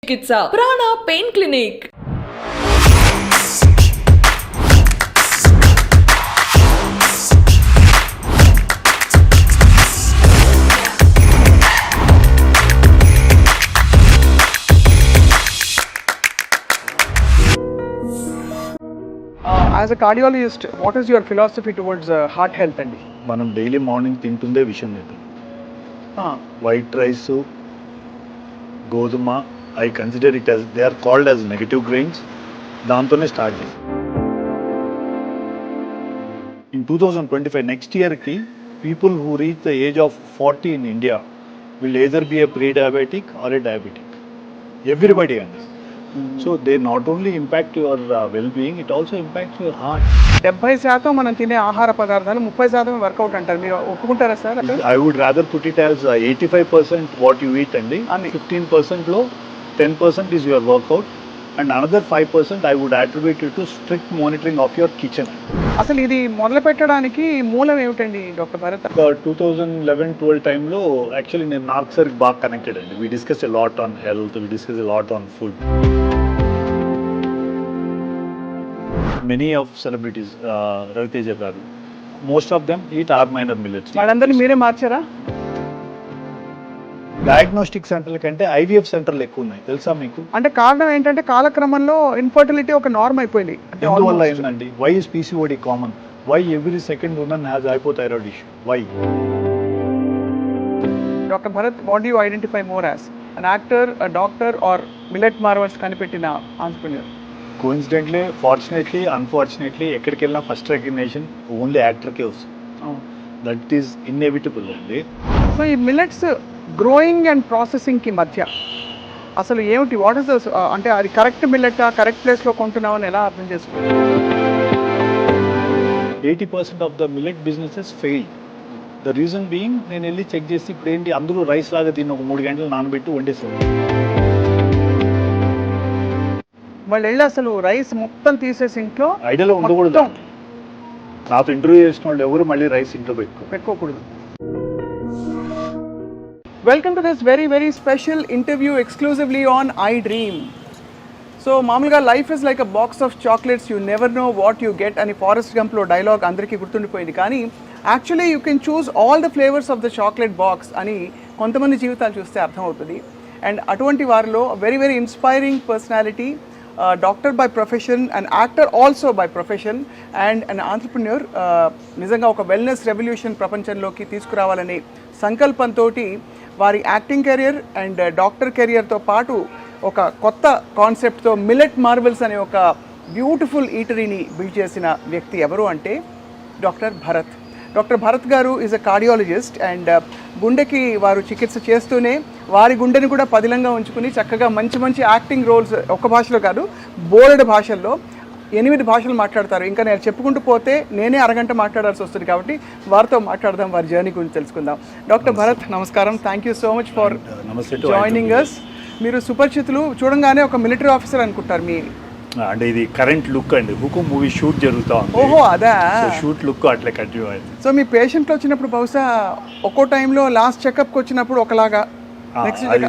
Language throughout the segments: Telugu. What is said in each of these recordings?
Chikitsa Prana Pain Clinic. As a cardiologist, what is your philosophy towards heart health అండి? మనం డైలీ మార్నింగ్ తింటుందే విషయం లేదు. వైట్ రైస్, గోధుమ, I consider it as they are called as negative grains. దాంతోనే స్టార్ట్ చేసి ఇన్ 2025 నెక్స్ట్ ఇయర్కి people who reach the age of 40 in India will either be a pre diabetic or a diabetic. Everybody అండి. So they not only impact your well being, it also impacts your heart. 70% మనం తినే ఆహార పదార్థాలు 30% వర్కౌట్ అంటారు. మీరు ఒప్పుకుంటారా sir? I would rather put it as 85% what you eat అండి. 15%లో 10% is your workout and another 5% I would attribute to strict monitoring of your kitchen. అసలు ఇది మొదలు పెట్టడానికి మూలం ఏమిటండి డాక్టర్ భరత్? 2011-12 టైంలో యాక్చువల్లీ నేను నాకు సార్కి బాగా కనెక్టెడ్ అండి. We discuss a lot on health, we discuss a lot on food. Many of celebrities, Ravi Teja garu, most of them eat or minor millets. వాళ్ళందరినీ మీరే మార్చారా? డయాగ్నోస్టిక్ సెంటర్ల కంటే ఐవీఎఫ్ సెంటర్లు ఎక్కువ ఉన్నాయి, తెలుసా మీకు? అంటే కారణం ఏంటంటే కాలక్రమంలో ఇన్ఫర్టిలిటీ ఒక నార్మ్ అయిపోయింది. ఎందువల్ల ఏంటండి? Why is PCOD common? Why every second women has hypothyroid issue? Why? Doctor Bharat, what do you identify more as an actor, a doctor or millet marvels కనిపెట్టిన ఆంట్రప్రెన్యూర్? కోఇన్సిడెంట్లీ, ఫార్చునేట్లీ, అన్ఫార్చునేట్లీ ఎక్కడికి వెళ్ళినా ఫస్ట్ రికగ్నిషన్ ఓన్లీ యాక్టర్కే వస్తుంది. దట్ ఈస్ ఇన్ఎవిటబుల్ అండి. సో ఈ మిల్లెట్స్ గ్రోయింగ్ అండ్ ప్రాసెసింగ్కి మధ్య అసలు ఏమిటి, వాట్ ఇస్ ద, అంటే అది కరెక్ట్ మిల్లెటా, కరెక్ట్ ప్లేస్లో కొంటున్నామని ఎలా అర్థం చేసుకోవాలి? 80% of the millet businesses failed. The reason being, నేను వెళ్ళి చెక్ చేసి ఇప్పుడు ఏంటి అందరూ రైస్ లాగా దీన్ని ఒక 3 గంటలు నానబెట్టి వండేస్తారు. వాళ్ళు వెళ్ళి అసలు రైస్ మొత్తం తీసేసి ఇంట్లో ఐడియాలో ఉండకూడదు. నాతో ఇంటర్వ్యూ చేసిన వాళ్ళు ఎవరు మళ్ళీ రైస్ ఇంట్లో పెట్టుకోకూడదు. Welcome to this very very special interview exclusively on iDream. So మామూలుగా life is like a box of chocolates, you never know what you get అని ఫారెస్ట్ గంప్లో డైలాగ్ అందరికీ గుర్తుండిపోయింది. కానీ actually you can choose all the flavours of the chocolate box అని కొంతమంది జీవితాలు చూస్తే అర్థమవుతుంది. అండ్ అటువంటి వారిలో very very inspiring personality, doctor by profession, and actor also by profession, and an entrepreneur. నిజంగా ఒక వెల్నెస్ రెవల్యూషన్ ప్రపంచంలోకి తీసుకురావాలనే సంకల్పంతో వారి యాక్టింగ్ కెరియర్ అండ్ డాక్టర్ కెరియర్తో పాటు ఒక కొత్త కాన్సెప్ట్తో మిల్లెట్ మార్వెల్స్ అనే ఒక బ్యూటిఫుల్ ఈటరీని బిల్డ్ చేసిన వ్యక్తి ఎవరు అంటే డాక్టర్ భరత్. డాక్టర్ భరత్ గారు ఈజ్ అ కార్డియాలజిస్ట్ అండ్ గుండెకి వారు చికిత్స చేస్తూనే వారి గుండెని కూడా పదిలంగా ఉంచుకుని చక్కగా మంచి మంచి యాక్టింగ్ రోల్స్ ఒక్క భాషలో కాదు బోలెడు భాషల్లో 8 భాషలు మాట్లాడతారు. ఇంకా నేను చెప్పుకుంటూ పోతే నేనే అరగంట మాట్లాడాల్సి వస్తుంది. కాబట్టి వారితో మాట్లాడదాం, వారి జర్నీ గురించి తెలుసుకుందాం. డాక్టర్ భరత్, నమస్కారం. Thank you so much for joining us. మీరు సుపరిచితులు, చూడంగానే ఒక మిలిటరీ ఆఫీసర్ అనుకుంటారు. మీ అంటే ఇది కరెంట్ లుక్ అండి, హుకుం మూవీ షూట్ జరుగుతా ఉంది. ఓహో, అదా షూట్ లుక్ అట్లా కంటిన్యూ అయింది. సో మీ పేషెంట్లు వచ్చినప్పుడు బహుశా ఒక్కో టైంలో లాస్ట్ చెకప్కి వచ్చినప్పుడు ఒకలాగా,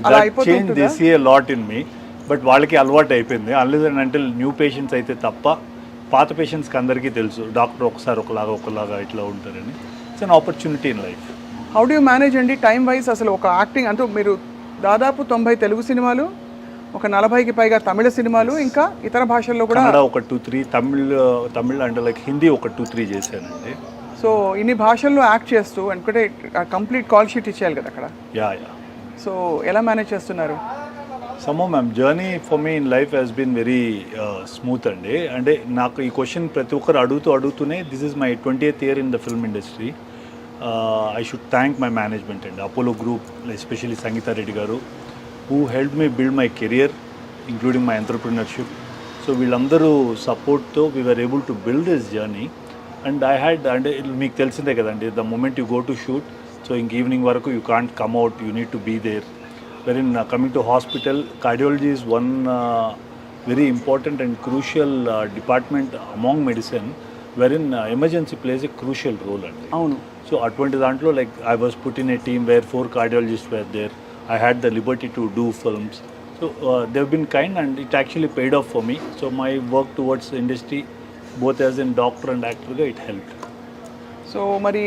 అలా అయిపోతుంది. They see a lot in me, but వాళ్ళకి అలవాటు అయిపోయింది. Unless and until new patients అయితే తప్ప పాత పేషెంట్స్కి అందరికీ తెలుసు డాక్టర్ ఒకసారి ఒకలాగా ఇట్లా ఉంటారని. It's an opportunity in life. How do you manage అండి టైం వైజ్? అసలు ఒక యాక్టింగ్ అంటూ మీరు దాదాపు 90 తెలుగు సినిమాలు, ఒక 40కి పైగా తమిళ సినిమాలు, ఇంకా ఇతర భాషల్లో కూడా ఒక 2-3 తమిళ్ అంటే లైక్ హిందీ ఒక 2-3 చేశానండి. సో ఇన్ని భాషల్లో యాక్ట్ చేస్తూ అనుకుంటే కంప్లీట్ కాల్ షీట్ ఇచ్చేయాలి కదా అక్కడ. యా. సో ఎలా మేనేజ్ చేస్తున్నారు? Somehow ma'am, journey for me in life has been very smooth అండి. అంటే నాకు ఈ క్వశ్చన్ ప్రతి ఒక్కరు అడుగుతూనే this is my 20th year in the film industry. I should thank my management అండి, Apollo group, especially Sangeeta Reddy garu, who help me build my career including my entrepreneurship. So వీళ్ళందరూ సపోర్ట్తో we were able to build this journey. And I had, అంటే మీకు తెలిసిందే కదండి, the moment you go to shoot, so ఇంక ఈవినింగ్ వరకు you can't come out, you need to be there. wherein coming to hospital, cardiology is one very important and crucial department among medicine, wherein emergency plays a crucial role. అవును. So అటువంటి దాంట్లో like I was put in a team where 4 cardiologists were there. I had the liberty to do films. So they've been kind and it actually paid off for me. So my work towards the industry, both as a doctor and actor, it helped. So మరి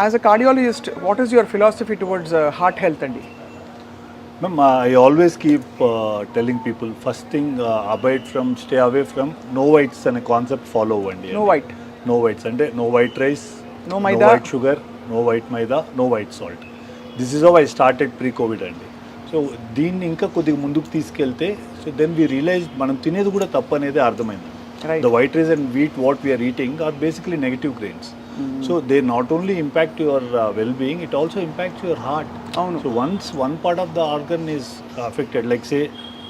as a cardiologist what is your philosophy towards heart health అండి? Ma'am, I always keep telling people, first thing, abide from, stay away from, no whites and a concept follow andi. No white, No whites ante no white rice, No maida. no white sugar, no white maida, no white salt. This is how I started pre-COVID andi. So దీన్ని ఇంకా కొద్దిగా ముందుకు తీసుకెళ్తే సో దెన్ వి రియలైజ్ మనం తినేది కూడా తప్పు అనేది అర్థమైంది. Right. The white rice and wheat what we're eating are basically negative grains. So they not only impact your well being, it also impacts your heart. అవును. So once one part of the organ is affected, like say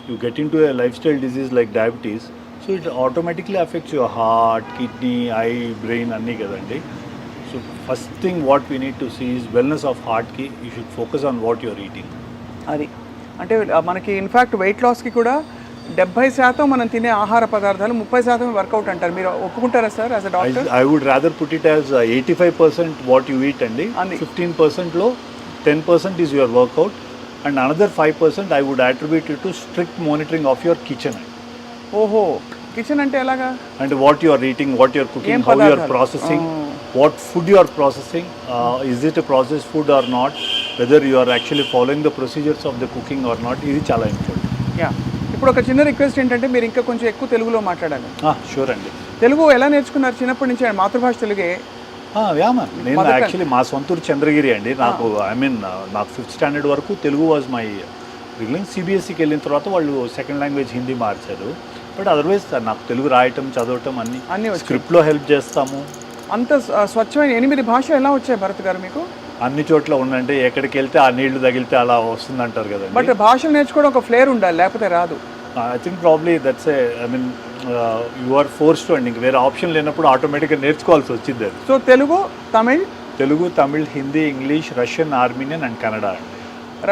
you get into a lifestyle disease like diabetes, so it automatically affects your heart, kidney, eye, brain అన్నీ కదండి. So first thing what we need to see is wellness of హార్ట్కి you should focus on what your eating. అది అంటే మనకి ఇన్ఫ్యాక్ట్ వెయిట్ లాస్కి కూడా 70% మనం తినే ఆహార పదార్థాలు 30% వర్కౌట్ అంటారు. మీరు ఒప్పుకుంటారా sir as a doctor? I would rather put it as 85% what you eat and Andi. 15% low, 10% is your workout, and another 5% I would attribute it to strict monitoring of your kitchen ఓహో, కిచెన్ అంటే ఎలాగా? and what you are eating, what you are cooking, Em how you are padarthalu. processing, what food you are processing, is it a processed food or not, whether you are actually following the procedures of the cooking or not. ఇది చాలా ఇంపార్టెంట్. యా, ఇప్పుడు ఒక చిన్న రిక్వెస్ట్ ఏంటంటే మీరు ఇంకా కొంచెం ఎక్కువ తెలుగులో మాట్లాడాలి. షూర్ అండి. తెలుగు ఎలా నేర్చుకున్నారు? చిన్నప్పటి నుంచి మాతృభాష తెలుగే? యా మ్యామ్, నేను యాక్చువల్లీ మా సొంతూరు చంద్రగిరి అండి. నాకు నాకు 5th స్టాండర్డ్ వరకు తెలుగు వాజ్ మై రిగ్లింగ్. సిబిఎస్సికి వెళ్ళిన తర్వాత వాళ్ళు సెకండ్ లాంగ్వేజ్ హిందీ మార్చారు. బట్ అదర్వైజ్ నాకు తెలుగు రాయటం, చదవటం అన్ని స్క్రిప్ట్లో హెల్ప్ చేస్తాము. అంత స్వచ్ఛమైన 8 భాషలు ఎలా వచ్చాయి భరత్ గారు మీకు? అన్ని చోట్ల ఉందంటే ఎక్కడికి వెళ్తే ఆ నీళ్లు తగిలితే అలా వస్తుంది అంటారు కదండి. బట్ భాషలు నేర్చుకోవడం ఒక ఫ్లేర్ ఉండాలి, లేకపోతే రాదు. I think probably that's you are forced to అండి. ఇంక వేరే ఆప్షన్ లేనప్పుడు ఆటోమేటిక్గా నేర్చుకోవాల్సి వచ్చింది అది. So Telugu, Tamil, Hindi, English, Russian, Armenian and Kannada అండి.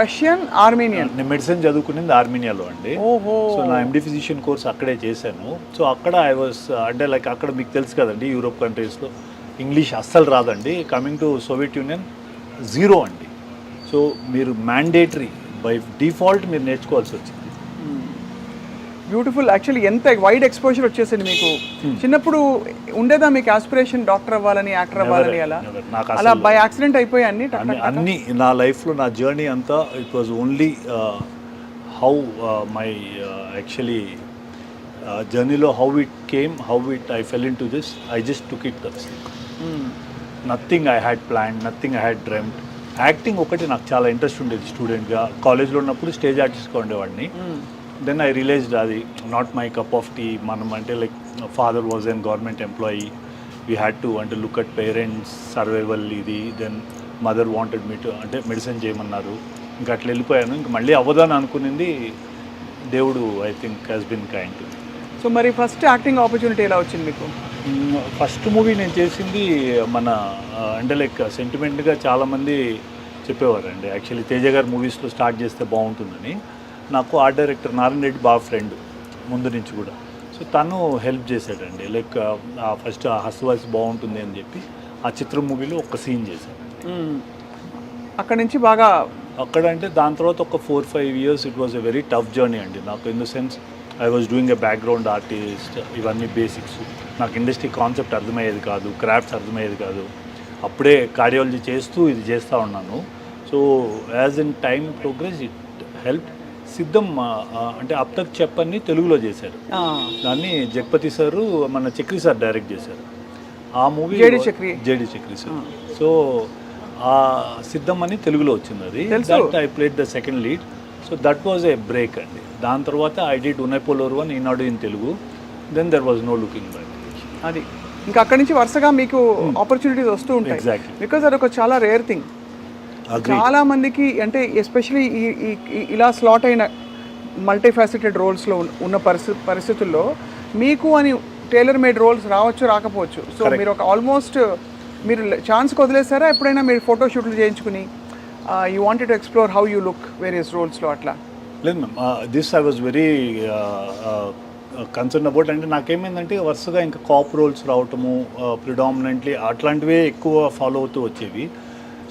Russian, Armenian. నేను మెడిసిన్ చదువుకునేది ఆర్మీనియాలో అండి. ఓహో. సో నా ఎండి ఫిజిషియన్ కోర్స్ అక్కడే చేశాను. సో అక్కడ ఐ వాస్ అంటే లైక్ అక్కడ మీకు తెలుసు కదండి, యూరోప్ కంట్రీస్లో ఇంగ్లీష్ అస్సలు రాదండి. Coming to Soviet union zero అండి. సో మీరు మ్యాండేటరీ బై డిఫాల్ట్ మీరు నేర్చుకోవాల్సి వచ్చింది. బ్యూటిఫుల్. యాక్చువల్లీ ఎంత వైడ్ ఎక్స్పోజర్ వచ్చేసింది మీకు. చిన్నప్పుడు ఉండేదా మీకు ఆస్పిరేషన్ డాక్టర్ అవ్వాలని, యాక్టర్ అవ్వాలని? అలా బై యాక్సిడెంట్ అయిపోయి అన్ని నా లైఫ్లో నా జర్నీ అంతా it was only how my actually జర్నీలో how it came, how it I fell into this, I just took it that's. Nothing I had plan, nothing I had dreamed. Acting ఒకటి నాకు చాలా ఇంట్రెస్ట్ ఉండేది. స్టూడెంట్గా కాలేజ్లో ఉన్నప్పుడు స్టేజ్ ఆర్టిస్ట్గా ఉండేవాడిని. దెన్ ఐ రియలైజ్డ్ అది not my cup of tea. మనం అంటే like father was an government employee, we had to అంటే లుక్ అట్ పేరెంట్స్ సర్వైవల్ ఇది. Then mother wanted me to అంటే మెడిసిన్ చేయమన్నారు. ఇంకా అట్లా వెళ్ళిపోయాను. ఇంక మళ్ళీ అవ్వదని అనుకునింది దేవుడు I think has been kind to. So మరి ఫస్ట్ యాక్టింగ్ ఆపర్చునిటీ ఎలా వచ్చింది మీకు? ఫస్ట్ మూవీ నేను చేసింది మన అంటే లైక్ సెంటిమెంట్గా చాలామంది చెప్పేవారండి. యాక్చువల్లీ తేజ గారు మూవీస్లో స్టార్ట్ చేస్తే బాగుంటుందని. నాకు ఆర్ట్ డైరెక్టర్ నారాయణ రెడ్డి బాగా ఫ్రెండ్ ముందు నుంచి కూడా. సో తను హెల్ప్ చేశాడండి. లైక్ ఫస్ట్ హస్వాయిస్ బాగుంటుంది అని చెప్పి ఆ చిత్రం మూవీలో ఒక సీన్ చేశాను. అక్కడ నుంచి బాగా అక్కడ అంటే దాని తర్వాత ఒక 4-5 years it was a very tough journey అండి నాకు. In the sense I was doing a background artist, ఇవన్నీ బేసిక్స్. నాకు ఇండస్ట్రీ కాన్సెప్ట్ అర్థమయ్యేది కాదు, క్రాఫ్ట్స్ అర్థమయ్యేది కాదు. అప్పుడే కార్డియాలజీ చేస్తూ ఇది చేస్తూ ఉన్నాను. So as in time progress it help. సిద్ధం అంటే అప్ తక్ చెప్పని తెలుగులో చేశారు. దాన్ని జగపతి సారు మన చక్రి సార్ డైరెక్ట్ చేశారు. ఆ movie JD Chakri sir. So ఆ సిద్ధం అని తెలుగులో వచ్చింది అది. That I played the second lead. So that was a break అండి. దాని తర్వాత ఐ డిడ్ ఉనైపోలోర్ వన్ Eenadu in Telugu. Then there was no looking back. అది ఇంకా అక్కడి నుంచి వరుసగా మీకు ఆపర్చునిటీస్ వస్తూ ఉంటాయి. ఎగ్జాక్ట్లీ. బికాజ్ అది ఒక చాలా రేర్ థింగ్. చాలా మందికి అంటే ఎస్పెషలీ ఇలా స్లాట్ అయిన మల్టీఫాసెటెడ్ రోల్స్లో ఉన్న పరిస్థితుల్లో మీకు అని టైలర్ మేడ్ రోల్స్ రావచ్చు, రాకపోవచ్చు. సో మీరు ఒక ఆల్మోస్ట్ మీరు ఛాన్స్ వదిలేసారా ఎప్పుడైనా? మీరు ఫోటోషూట్లు చేయించుకుని you wanted to explore how you look various రోల్స్లో అట్లా? లేదు ma'am, this I was very concern about. అంటే నాకేమైందంటే వరుసగా ఇంకా కాప్ రోల్స్ రావటము ప్రిడామినెంట్లీ అట్లాంటివే ఎక్కువ ఫాలో అవుతూ వచ్చేవి.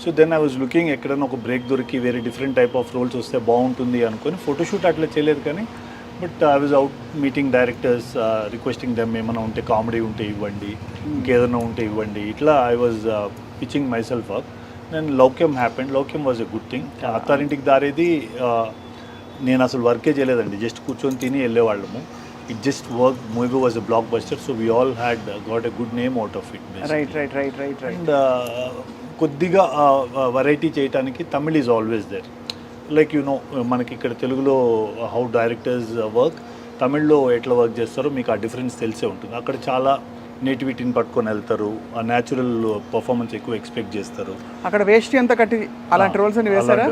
So then I was looking ఎక్కడైనా ఒక బ్రేక్ దొరికి వేరే డిఫరెంట్ టైప్ ఆఫ్ రోల్స్ వస్తే బాగుంటుంది అనుకొని ఫోటోషూట్ అట్లా చేయలేదు. కానీ but I was out meeting directors, requesting them ఏమైనా ఉంటే కామెడీ ఉంటే ఇవ్వండి, ఇంకేదైనా ఉంటే ఇవ్వండి. ఇట్లా I was pitching myself up. Then Loukyam happened. Loukyam was a good thing. Attarintiki Daredi నేను అసలు వర్కే చేయలేదండి, జస్ట్ కూర్చొని తిని వెళ్ళేవాళ్ళము. It just work. Movie was a blockbuster. So we all had got a good name out of it. Right. And కొద్దిగా వెరైటీ చేయడానికి Tamil is always there. Like you know, మనకి ఇక్కడ తెలుగులో హౌ డైరెక్టర్స్ వర్క్, తమిళ్లో ఎట్లా వర్క్ చేస్తారో మీకు ఆ డిఫరెన్స్ తెలిసే ఉంటుంది. అక్కడ చాలా నేటివిటీని పట్టుకొని వెళ్తారు, ఆ న్యాచురల్ పర్ఫార్మెన్స్ ఎక్కువ ఎక్స్పెక్ట్ చేస్తారు. అక్కడ వేస్ట్ అంతా కట్టి అలాంటి రోల్స్ అని వేసారా?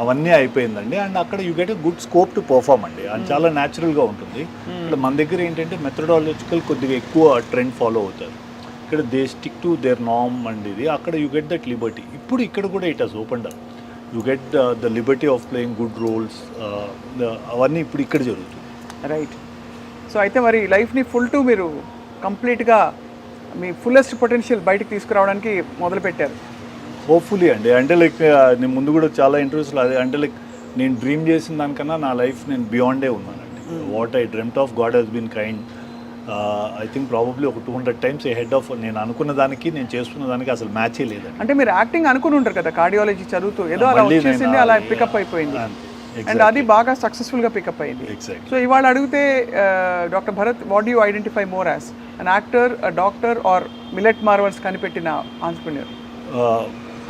అవన్నీ అయిపోయిందండి. అండ్ అక్కడ you get a good scope to perform అండి. అది చాలా న్యాచురల్గా ఉంటుంది. ఇక్కడ మన దగ్గర ఏంటంటే మెథడాలజికల్ కొద్దిగా ఎక్కువ ట్రెండ్ ఫాలో అవుతారు. ఇక్కడ they stick to their norm and ఇది. అక్కడ యూ గెట్ దట్ లిబర్టీ. ఇప్పుడు ఇక్కడ కూడా it has opened up. You get the liberty of playing good roles. అవన్నీ ఇప్పుడు ఇక్కడ జరుగుతుంది. రైట్. సో అయితే మరి లైఫ్ని ఫుల్ టు మీరు కంప్లీట్గా మీ ఫుల్లెస్ట్ పొటెన్షియల్ బయటకు తీసుకురావడానికి మొదలుపెట్టారు. హోప్ఫుల్లీ అండి. అంటే లైక్ నేను ముందు కూడా చాలా ఇంటర్వ్యూస్లో అదే అంటే లైక్ నేను డ్రీమ్ చేసిన దానికన్నా నా లైఫ్ నేను బియాండే ఉన్నానండి. What I dreamt of, God has been kind. I think probably ఒక 200 times హెడ్ ఆఫ్ నేను అనుకున్న దానికి నేను చేస్తున్న దానికి అసలు మ్యాచే లేదండి. అంటే మీరు యాక్టింగ్ అనుకుని ఉంటారు కదా, కార్డియాలజీ చదువుతూ ఏదో అలా వచ్చేసింది, అలా పికప్ అయిపోయింది. అండ్ అది బాగా సక్సెస్ఫుల్గా పికప్ అయింది. ఎగ్జాక్ట్లీ. సో ఇవాళ అడిగితే doctor Bharat, what do you identify more as an actor, doctor or millet marvels కనిపెట్టిన ఆంట్రప్రెన్యూర్?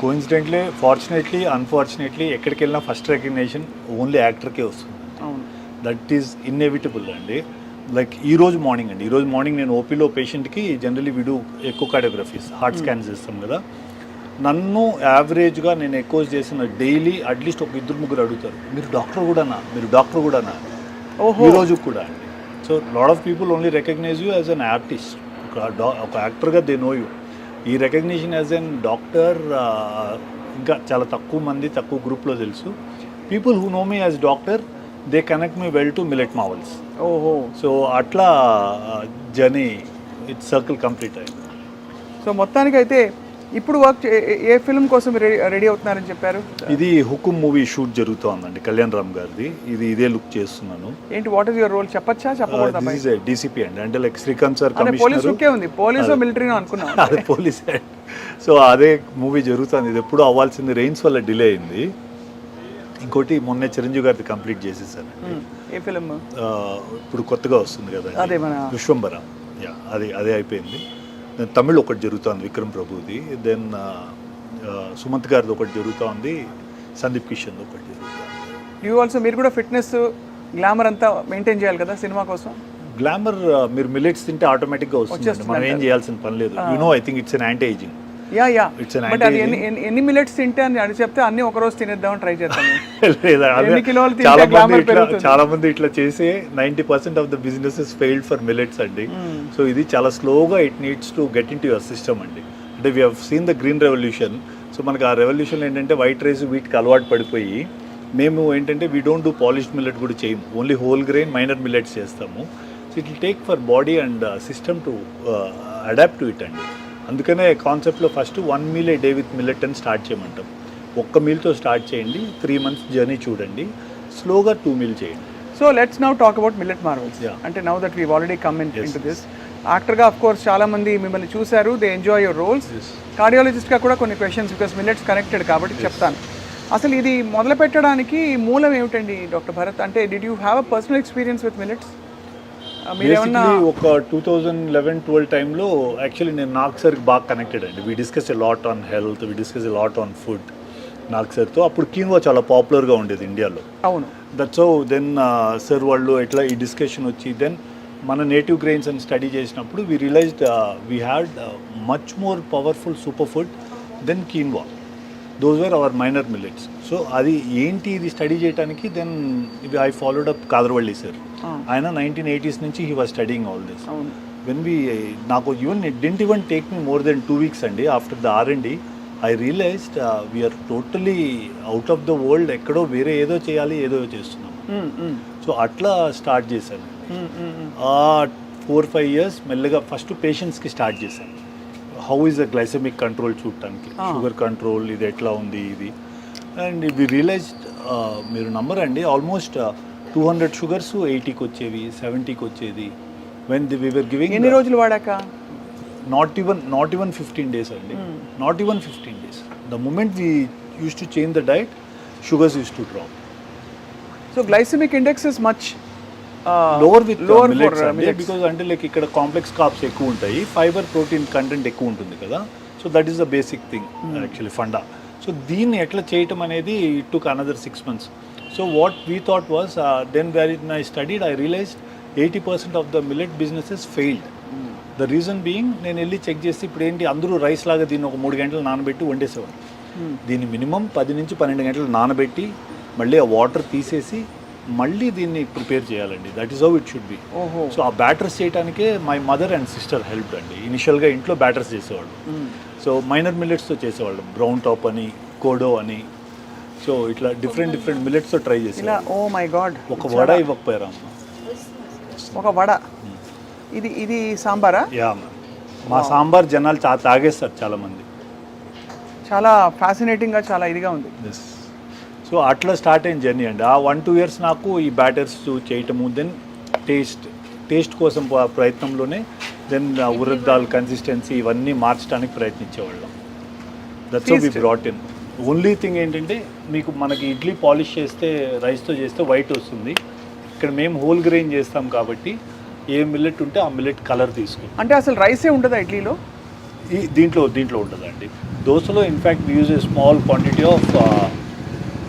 కోఇన్సిడెంట్లీ, ఫార్చునేట్లీ, అన్ఫార్చునేట్లీ ఎక్కడికి వెళ్ళినా ఫస్ట్ రికగ్నిషన్ ఓన్లీ యాక్టర్కే వస్తుంది. అవును. దట్ ఈస్ ఇన్ఎవిటబుల్ అండి. లైక్ ఈరోజు మార్నింగ్ నేను ఓపీలో పేషెంట్కి జనరలీ వీడు ఎక్కువ కార్డియోగ్రఫీస్, హార్ట్ స్కాన్స్ చేస్తాం కదా. నన్ను యావరేజ్గా నేను ఎక్కువ చేసిన డైలీ అట్లీస్ట్ ఒక 2-3 అడుగుతారు, మీరు డాక్టర్ కూడానా ఈరోజు కూడా అండి. So lot of people only recognise you as an artist. ఒక యాక్టర్గా దే నో యూ. ఈ రికగ్నిషన్ యాజ్ అన్ డాక్టర్ ఇంకా చాలా తక్కువ గ్రూప్లో తెలుసు. People who know me as doctor, they connect me well to millet marvels. ఓహో. సో అట్లా జర్నీ ఇట్స్ సర్కిల్ కంప్లీట్ అయింది. సో మొత్తానికి అయితే ఇప్పుడు వర్క్ ఏ ఫిల్మ్ కోసం రెడీ అవుతున్నారని చెప్పారు? ఇది హుకుమ్ మూవీ షూట్ జరుగుతోందండి, కళ్యాణ్ రామ్ గారిది. ఇదే లుక్ చేస్తున్నాను. ఏంటి, వాట్ ఇస్ యువర్ రోల్ చెప్పచ్చా, చెప్పకూడదా? దిస్ ఇస్ డీసీపీ అండి. అంటే like Srikanth sir police commissioner. లుక్కే ఉంది, పోలీసో మిలిటరీనో అనుకున్నాను. అదే పోలీస్. సో అదే మూవీ జరుగుతుంది. ఇది ఎప్పుడు అవ్వాల్సింది రెయిన్స్ వల్ల డిలే అయింది. ఇంకోటి మొన్నే చిరంజీవి గారిది కంప్లీట్ చేసేసాను. A film? ఇప్పుడు కొత్తగా వస్తుంది కదా, అదే మన విశ్వంబర. అదే అయిపోయింది. దెన్ తమిళ్ ఒకటి జరుగుతుంది, విక్రమ్ ప్రభుది. దెన్ సుమంత్ గారిది ఒకటి జరుగుతుంది, సందీప్ కిషన్ ఒకటి జరుగుతుంది. యూ ఆల్సో, మీరు కూడా ఫిట్నెస్ గ్లామర్ అంతా మెయింటైన్ చేయాలి కదా సినిమా కోసం. గ్లామర్ మీరు మిల్లెట్స్ తింటే ఆటోమేటిక్గా వస్తుంది, మనం ఏం చేయాల్సిన పని లేదు. You know, I think it's an anti ageing. Yeah It's an but అది ఎన్ని మిల్లెట్స్ తింటే అని అడిగి చెప్తే అన్ని ఒక రోజు తినేద్దామని ట్రై చేస్తాను. లేదా ఎన్ని కిలోలు తింటే గ్లామర్ పెరుగుతుంది? చాలా మంది ఇట్లా చేసే 90% of the businesses failed for millets అండి. సో ఇది చాలా స్లోగా it needs to get in to your system అండి. అంటే we have seen the green revolution. So మనకి ఆ రెవల్యూషన్ ఏంటంటే వైట్ రైస్ వీటికి అలవాటు పడిపోయి మేము ఏంటంటే we don't do polished millet కూడా చేయము, only whole grain minor millets చేస్తాము. So it will take for body and system to adapt to it అండి. అందుకనే కాన్సెప్ట్లో first 1 meal a day with millet అని స్టార్ట్ చేయమంటాం. ఒక్క మీల్తో స్టార్ట్ చేయండి, 3 months జర్నీ చూడండి, స్లోగా 2 meal చేయండి. So let's now talk about millet marvels. అంటే now that we've already come into this, యాక్టర్గా ఆఫ్ కోర్స్ చాలా మంది మిమ్మల్ని చూశారు, దే ఎంజాయ్ యువర్ రోల్స్. కార్డియాలజిస్ట్గా కూడా కొన్ని క్వశ్చన్స్, బికాస్ మిల్లెట్స్ కనెక్టెడ్ కాబట్టి చెప్తాను. అసలు ఇది మొదలు పెట్టడానికి మూలం ఏమిటండి డాక్టర్ భరత్? అంటే did you have a personal experience with millets? Basically ఒక 2011-12 టైంలో యాక్చువల్లీ నేను నాగ్ సార్కి బాగా కనెక్టెడ్ అండి. We discuss a lot on health, we discuss a lot on food Nag సార్తో. అప్పుడు కీన్వా చాలా పాపులర్గా ఉండేది ఇండియాలో. అవును. దట్స్ హౌ దెన్ సార్ వాళ్ళు ఎట్లా ఈ డిస్కషన్ వచ్చి దెన్ మన నేటివ్ గ్రెయిన్స్ అని స్టడీ చేసినప్పుడు we realised we had much more powerful super food then quinoa. Those were hour minor millets. So అది ఏంటి ఇది స్టడీ చేయడానికి then I followed up Khadar Valli sir. ఆయన 1980s నుంచి he was studying all this. When నాకు even it didn't even take me more than 2 weeks అండి. After the R&D I realised we are totally out of the world, ఎక్కడో వేరే ఏదో చేయాలి, ఏదో చేస్తున్నాం. సో అట్లా స్టార్ట్ చేశాను. 4-5 years మెల్లగా ఫస్ట్ పేషెంట్స్కి స్టార్ట్ చేశాను. How is the glycaemic control చూడటానికి, షుగర్ కంట్రోల్ ఇది ఎట్లా ఉంది ఇది. అండ్ వి రియలైజ్డ్, మీరు నమ్మరండి, ఆల్మోస్ట్ 200 షుగర్స్ 80కి వచ్చేవి, 70కి వచ్చేది. వెన్ వి వర్ గివింగ్, ఎన్ని రోజులు వాడాక? నాట్ ఈవెన్ 15 days అండి. Not even 15 days. The moment we use to change the diet, sugars use to drop. So glycemic index is much lower with millets for అంటే, millets. బికాజ్ అంటే లైక్ ఇక్కడ కాంప్లెక్స్ కార్బ్స్ ఎక్కువ ఉంటాయి, ఫైబర్ ప్రోటీన్ కంటెంట్ ఎక్కువ ఉంటుంది కదా. So that is the basic thing actually funda. సో దీన్ని ఎట్లా చేయటం అనేది it took another 6 months. So what we thought was, then where I studied, I realised 80% of the millet businesses failed. The reason being, నేను వెళ్ళి చెక్ చేస్తే ఇప్పుడు ఏంటి, అందరూ రైస్ లాగా దీన్ని ఒక 3 గంటలు నానబెట్టి వండేసేవాడు. దీన్ని మినిమం 10 నుంచి 12 గంటలు నానబెట్టి మళ్ళీ ఆ వాటర్ తీసేసి మళ్ళీ దీన్ని ప్రిపేర్ చేయాలండి. That is how it should B. So ఆ బ్యాటర్స్ చేయడానికే my mother and sister help అండి. ఇనిషియల్గా ఇంట్లో బ్యాటర్స్ చేసేవాళ్ళు. సో మైనర్ మిల్లెట్స్తో చేసేవాళ్ళు, బ్రౌన్ టాప్ అని, కోడో అని. సో ఇట్లా డిఫరెంట్ మిల్లెట్స్తో ట్రై చేసేవాళ్ళు. ఓ మై గాడ్, ఒక వడ ఇవ్వకపోయారా అమ్మ? ఒక వడ. ఇది సాంబారా? యా, మా సాంబార్ జనాలు తాగేస్తారు చాలామంది. చాలా ఫ్యాసినేటింగ్గా, చాలా ఇదిగా ఉంది. సో అట్లా స్టార్ట్ అయిన జర్నీ అండి. ఆ 1-2 years నాకు ఈ బ్యాటర్స్ చేయటము, దెన్ టేస్ట్ కోసం ప్రయత్నంలోనే దెన్ ఉరద్ దాల్ కన్సిస్టెన్సీ ఇవన్నీ మార్చడానికి ప్రయత్నించేవాళ్ళం. That's how we brought in. Only thing ఏంటంటే, మనకి ఇడ్లీ పాలిష్ చేస్తే, రైస్తో చేస్తే వైట్ వస్తుంది. ఇక్కడ మేము హోల్ గ్రెయిన్ చేస్తాం కాబట్టి ఏ మిల్లెట్ ఉంటే ఆ మిల్లెట్ కలర్ తీసుకుంటాం. అంటే అసలు రైసే ఉంటుందా ఇడ్లీలో? దీంట్లో ఉంటుందండి. దోశలో in fact we use a small quantity of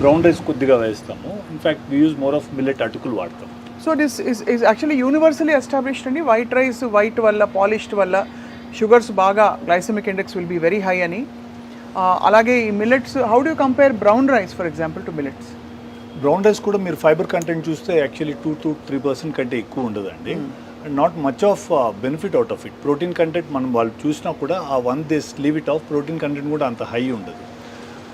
brown rice కొద్దిగా వేస్తాము. In fact we use more of millet అటుకులు వాడతాం. So this is actually universally established అండి. వైట్ రైస్, వైట్ వల్ల, పాలిష్డ్ వల్ల షుగర్స్ బాగా, glycemic index will be very high అని. అలాగే ఈ millets, how do compare brown rice for example to millets? Brown rice కూడా మీరు ఫైబర్ కంటెంట్ చూస్తే యాక్చువల్లీ 2-3% కంటే ఎక్కువ ఉండదండి. And not much of benefit out of it. Protein content మనం వాళ్ళు చూసినా కూడా ఆ 1 days leave it of, protein content కూడా అంత హై ఉండదు.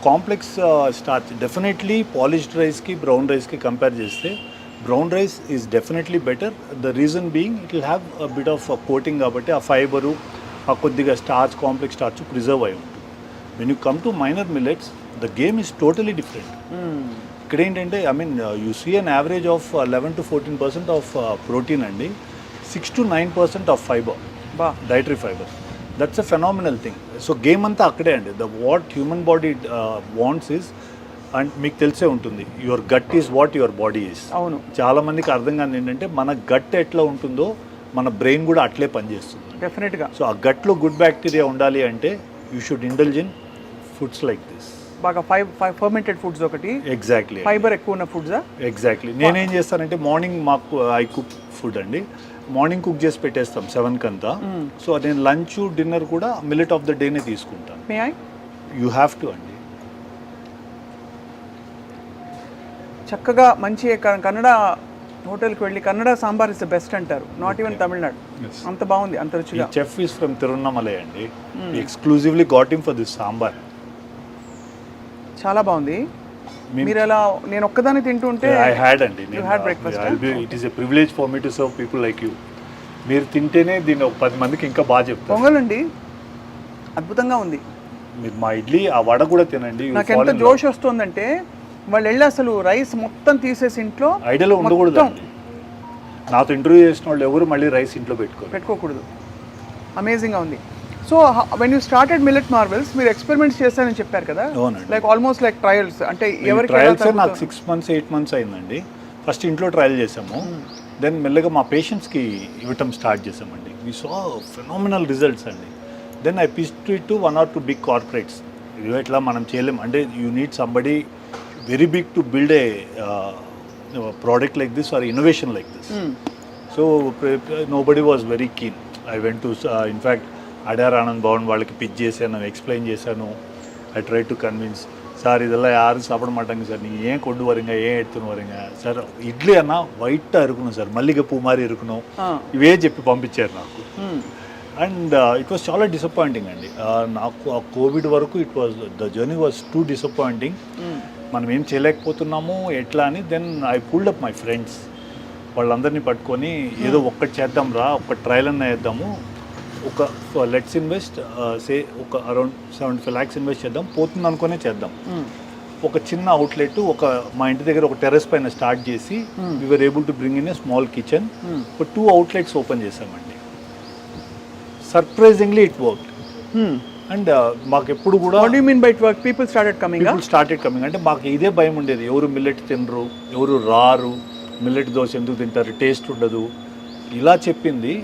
కాంప్లెక్స్ స్టార్చ్ డెఫినెట్లీ పాలిష్డ్ రైస్కి, బ్రౌన్ రైస్కి కంపేర్ చేస్తే brown rice is definitely better. The reason being it will have a bit of coating కాబట్టి ఆ ఫైబరు, ఆ కొద్దిగా స్టార్చ్, కాంప్లెక్స్ స్టార్చ్ ప్రిజర్వ్ అయి ఉంటుంది. When you come to minor millets, the game is totally different. ఇక్కడ ఏంటంటే, I mean you see an average of 11-14% of protein అండి, 6-9% of fibre, dietary fibre. That's a phenomenal thing. So game అంతా అక్కడే అండి. What human body wants is, and మీకు తెలిసే ఉంటుంది, your gut is what your body is. అవును. చాలామందికి అర్థం కాదు ఏంటంటే, మన గట్ ఎట్లా ఉంటుందో మన బ్రెయిన్ కూడా అట్లే పనిచేస్తుంది డెఫినెట్గా. సో ఆ గట్లో గుడ్ బ్యాక్టీరియా ఉండాలి అంటే you should indulge in foods like this. బాగా ఫర్మెంటెడ్ ఫుడ్స్ ఒకటి, ఎగ్జాక్ట్లీ ఫైబర్ ఎక్కువ ఉన్న ఫుడ్సా? ఎగ్జాక్ట్లీ. నేనేం చేస్తానంటే, మార్నింగ్ మాకు ఐ కుక్ ఫుడ్ అండి, మార్నింగ్ కుక్ చేసి పెట్టేస్తాం 7కి అంతా. సో నేను లంచ్, డిన్నర్ కూడా మిల్లెట్ ఆఫ్ ద డేనే తీసుకుంటాను. May I? You have to అండి. చక్కగా మంచి కన్నడ హోటల్కి వెళ్ళి, Kannada sambar is the best అంటారు, నాట్ ఈవెన్ తమిళనాడు. అంత బాగుంది, అంత రుచిగా. చెఫ్ ఈస్ ఫ్రమ్ తిరువన్నమలై అండి. Exclusively got him for this sambar. చాలా బాగుంది. మీరు ఎలా, నేను ఒక్కదాన్ని తింటుంటే ఐ హ్యాడ్ అండి. You had breakfast? It is a privilege for me to serve people like you. మీరు తింటేనే దీన్ని ఒక 10 మందికి ఇంకా బాగా చెప్తారు. పొంగల్ అండి, అద్భుతంగా ఉంది. మీరు మా ఇడ్లీ, ఆ వడ కూడా తినండి. నాకు ఎంత జోష్ వస్తుందంటే, వాళ్ళు వెళ్ళి అసలు రైస్ మొత్తం తీసేసి ఇంట్లో ఐడియాలో ఉండకూడదు. నాతో ఇంటర్వ్యూ చేసిన వాళ్ళు ఎవరు మళ్ళీ రైస్ ఇంట్లో పెట్టుకోకూడదు. అమేజింగ్గా ఉంది. So when you started millet Marvel's, మీరు ఎక్స్పెరిమెంట్స్ చేస్తారని చెప్పారు కదా, లైక్ ఆల్మోస్ట్ లైక్ ట్రయల్స్ అంటే ఎవరికి? ట్రయల్స్ నాకు 6-8 months అయిందండి. ఫస్ట్ ఇంట్లో ట్రయల్ చేసాము, దెన్ మెల్లగా మా పేషెంట్స్కి ఇవ్వటం స్టార్ట్ చేసామండి. వీ సా ఫెనామినల్ రిజల్ట్స్ అండి. Then I pitched it to 1 or 2 big corporates. ఇవి ఎట్లా మనం చేయలేం అంటే, you need somebody very big to build a product like this or innovation like this. So nobody was very keen. I went to in fact Adyar Anand Bhavan వాళ్ళకి పిచ్ చేశాను, ఎక్స్ప్లెయిన్ చేశాను. I try to convince sir இதெல்லாம் யாரும் சாப்பிட மாட்டாங்க சார், நீங்கள் ஏன் கொண்டு வரீங்க, ஏன் எடுத்துன்னு வரீங்க సార్, ఇడ్లీ అన్న వైట్గా இருக்கணும் సార్, మల్లిగ పువ్వు மாதிரி இருக்கணும், ఇవే చెప్పి పంపించారు నాకు. అండ్ ఇట్ వాస్ చాలా డిసప్పాయింటింగ్ అండి. నాకు ఆ కోవిడ్ వరకు the journey was too disappointing. మనం ఏం చేయలేకపోతున్నాము ఎట్లా అని. Then I pulled up my friends, వాళ్ళందరినీ పట్టుకొని ఏదో ఒక్కటి చేద్దాం రా, ఒక్క ట్రయల్ అన్న వేద్దాము, ఒక లెట్స్ ఇన్వెస్ట్ సే ఒక అరౌండ్ 75 lakhs ఇన్వెస్ట్ చేద్దాం, పోతుంది అనుకునే చేద్దాం. ఒక చిన్న అవుట్లెట్ మా ఇంటి దగ్గర ఒక టెర్రస్ పైన స్టార్ట్ చేసి we are able to bring in a small kitchen. ఒక 2 outlets ఓపెన్ చేసామండి. Surprisingly it work. అండ్ మాకు ఎప్పుడు కూడా what do you mean by it work? People started coming. అంటే మాకు ఇదే భయం ఉండేది, ఎవరు మిల్లెట్ తినరు, ఎవరు రారు, మిల్లెట్ దోశ ఎందుకు తింటారు, టేస్ట్ ఉండదు, ఇలా చెప్పింది.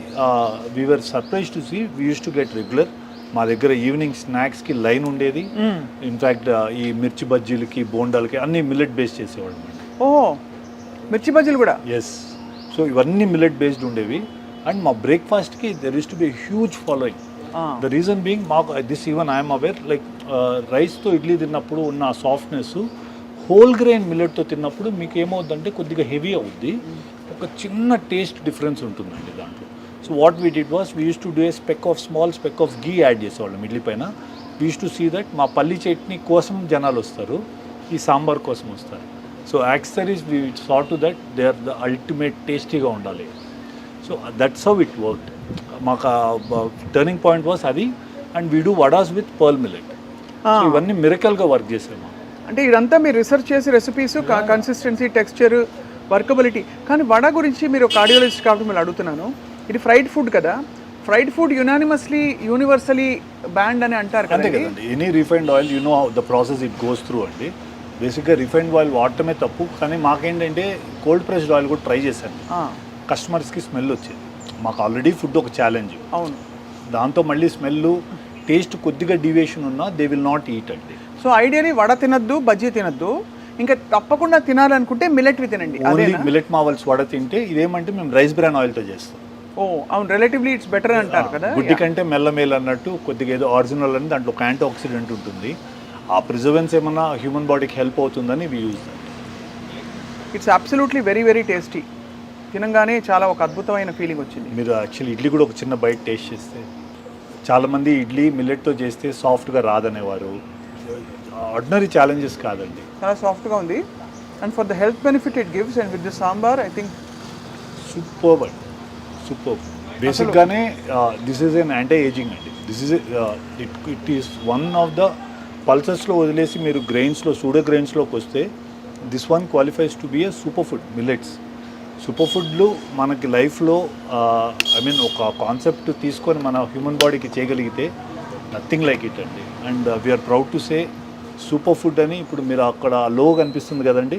We are surprise to see we use to get regular. మా దగ్గర ఈవినింగ్ స్నాక్స్కి లైన్ ఉండేది. ఇన్ఫ్యాక్ట్ ఈ మిర్చి బజ్జీలకి, బోండాలకి అన్నీ మిల్లెట్ బేస్డ్ చేసేవాళ్ళం అండి. ఓహో, మిర్చి బజ్జీలు కూడా? ఎస్. సో ఇవన్నీ మిల్లెట్ బేస్డ్ ఉండేవి. అండ్ మా బ్రేక్ఫాస్ట్కి there used to be huge following. The reason being మాకు this even I'm aware, like రైస్తో ఇడ్లీ తిన్నప్పుడు ఉన్న సాఫ్ట్నెస్ హోల్ గ్రెయిన్ మిల్లెట్తో తిన్నప్పుడు మీకు ఏమవుద్దంటే కొద్దిగా హెవీ అవుద్ది, ఒక చిన్న టేస్ట్ డిఫరెన్స్ ఉంటుందండి దాంట్లో. So what we did was we use to do a small speck of ghee add చేసేవాళ్ళం ఇడ్లీ పైన. We use to see that మా పల్లి చట్నీ కోసం జనాలు వస్తారు, ఈ సాంబార్ కోసం వస్తారు. So accessories we saw to that they are the ultimate టేస్టీగా ఉండాలి. So that's how it worked. మాకు టర్నింగ్ పాయింట్ వాస్ అది. And we do vadas with pearl millet. ఇవన్నీ మిరకల్గా వర్క్ చేసాము. అంటే ఇదంతా మీరు రీసెర్చ్ చేసి రెసిపీస్, కన్సిస్టెన్సీ, టెక్స్చర్, వర్కబిలిటీ. కానీ వడ గురించి మీరు కార్డియాలజిస్ట్ కాబట్టి మీరు అడుగుతున్నాను, ఇది ఫ్రైడ్ ఫుడ్ కదా, ఫ్రైడ్ ఫుడ్ యూనివర్సలీ బ్యాండ్ అని అంటారు కదండి. Any refined oil you know the process it goes through అండి. బేసిక్గా రిఫైన్డ్ ఆయిల్ వాడటమే తప్పు. కానీ మాకేంటంటే కోల్డ్ ప్రెస్డ్ ఆయిల్ కూడా ట్రై చేశాను. కస్టమర్స్కి స్మెల్ వచ్చేది. మాకు ఆల్రెడీ ఫుడ్ ఒక ఛాలెంజ్. అవును. దాంతో మళ్ళీ స్మెల్, టేస్ట్ కొద్దిగా డీవియేషన్ ఉన్నా దే విల్ నాట్ ఈట్ అండి. సో ఐడియాని వడ తినద్దు, బజ్జీ తినద్దు, ఇంకా తప్పకుండా తినాలనుకుంటే మిల్లెట్వి తినండి. ఓన్లీ మిల్లెట్ మావల్స్ వడ తింటే ఇదేమంటే మేము రైస్ బ్రాన్ ఆయిల్తో చేస్తాం. ఓ అవును, రిలేటివ్లీ ఇట్స్ బెటర్ అంటారు కదా. గుడ్డి కంటే మెల్లమేల్ అన్నట్టు కొద్దిగా ఏదో ఒరిజినల్ అని దాంట్లో ఒక యాంటీ ఆక్సిడెంట్ ఉంటుంది. ఆ ప్రిజర్వెన్స్ ఏమన్నా హ్యూమన్ బాడీకి హెల్ప్ అవుతుందని we use that. It's absolutely very very tasty. తినగానే చాలా ఒక అద్భుతమైన ఫీలింగ్ వచ్చింది. మీరు యాక్చువల్లీ ఇడ్లీ కూడా ఒక చిన్న బైట్ టేస్ట్ చేస్తే, చాలామంది ఇడ్లీ మిల్లెట్తో చేస్తే సాఫ్ట్గా రాదనేవారు. ఆర్డినరీ ఛాలెంజెస్ కాదండి, చాలా సాఫ్ట్గా ఉంది. And for the health benefit it gives, and with the sambar I think superb అండి, సూపర్బ్. బేసిక్గానే this is an anti ageing అండి. This is it is one of the పల్సెస్లో వదిలేసి మీరు గ్రెయిన్స్లో, సూడో గ్రెయిన్స్లోకి వస్తే this one qualifies to be a super food. Millets super ఫుడ్లు మనకి లైఫ్లో ఒక కాన్సెప్ట్ తీసుకొని మన హ్యూమన్ బాడీకి చేయగలిగితే నథింగ్ లైక్ ఇట్ అండి. And we are proud to say super food అని. ఇప్పుడు మీరు అక్కడ లోగో కనిపిస్తుంది కదండి,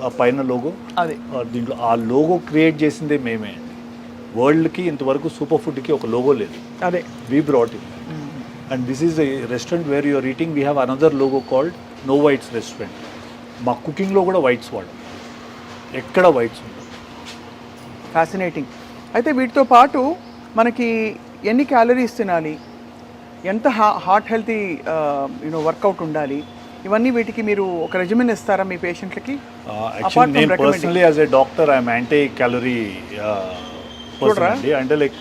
ఆ పైన లోగో, అదే దీంట్లో ఆ లోగో క్రియేట్ చేసిందే మేమే అండి. వరల్డ్కి ఇంతవరకు సూపర్ ఫుడ్కి ఒక లోగో లేదు, అదే we brought it. And this is a restaurant where you're eating. We have another logo called no whites restaurant. మా కుకింగ్లో కూడా వైట్స్ వాడు, ఎక్కడ వైట్స్ ఉండవు. ఫ్యాసినేటింగ్. అయితే వీటితో పాటు మనకి ఎన్ని క్యాలరీస్ తినాలి, ఎంత హార్ట్ హెల్తీ వర్కౌట్ ఉండాలి, ఇవన్నీ వీటికి మీరు ఒక రెజిమెన్ ఇస్తారా మీ పేషెంట్లకి? యాక్చువల్లీ నేను personally as a doctor I'm anti calorie person అండి. అంటే లైక్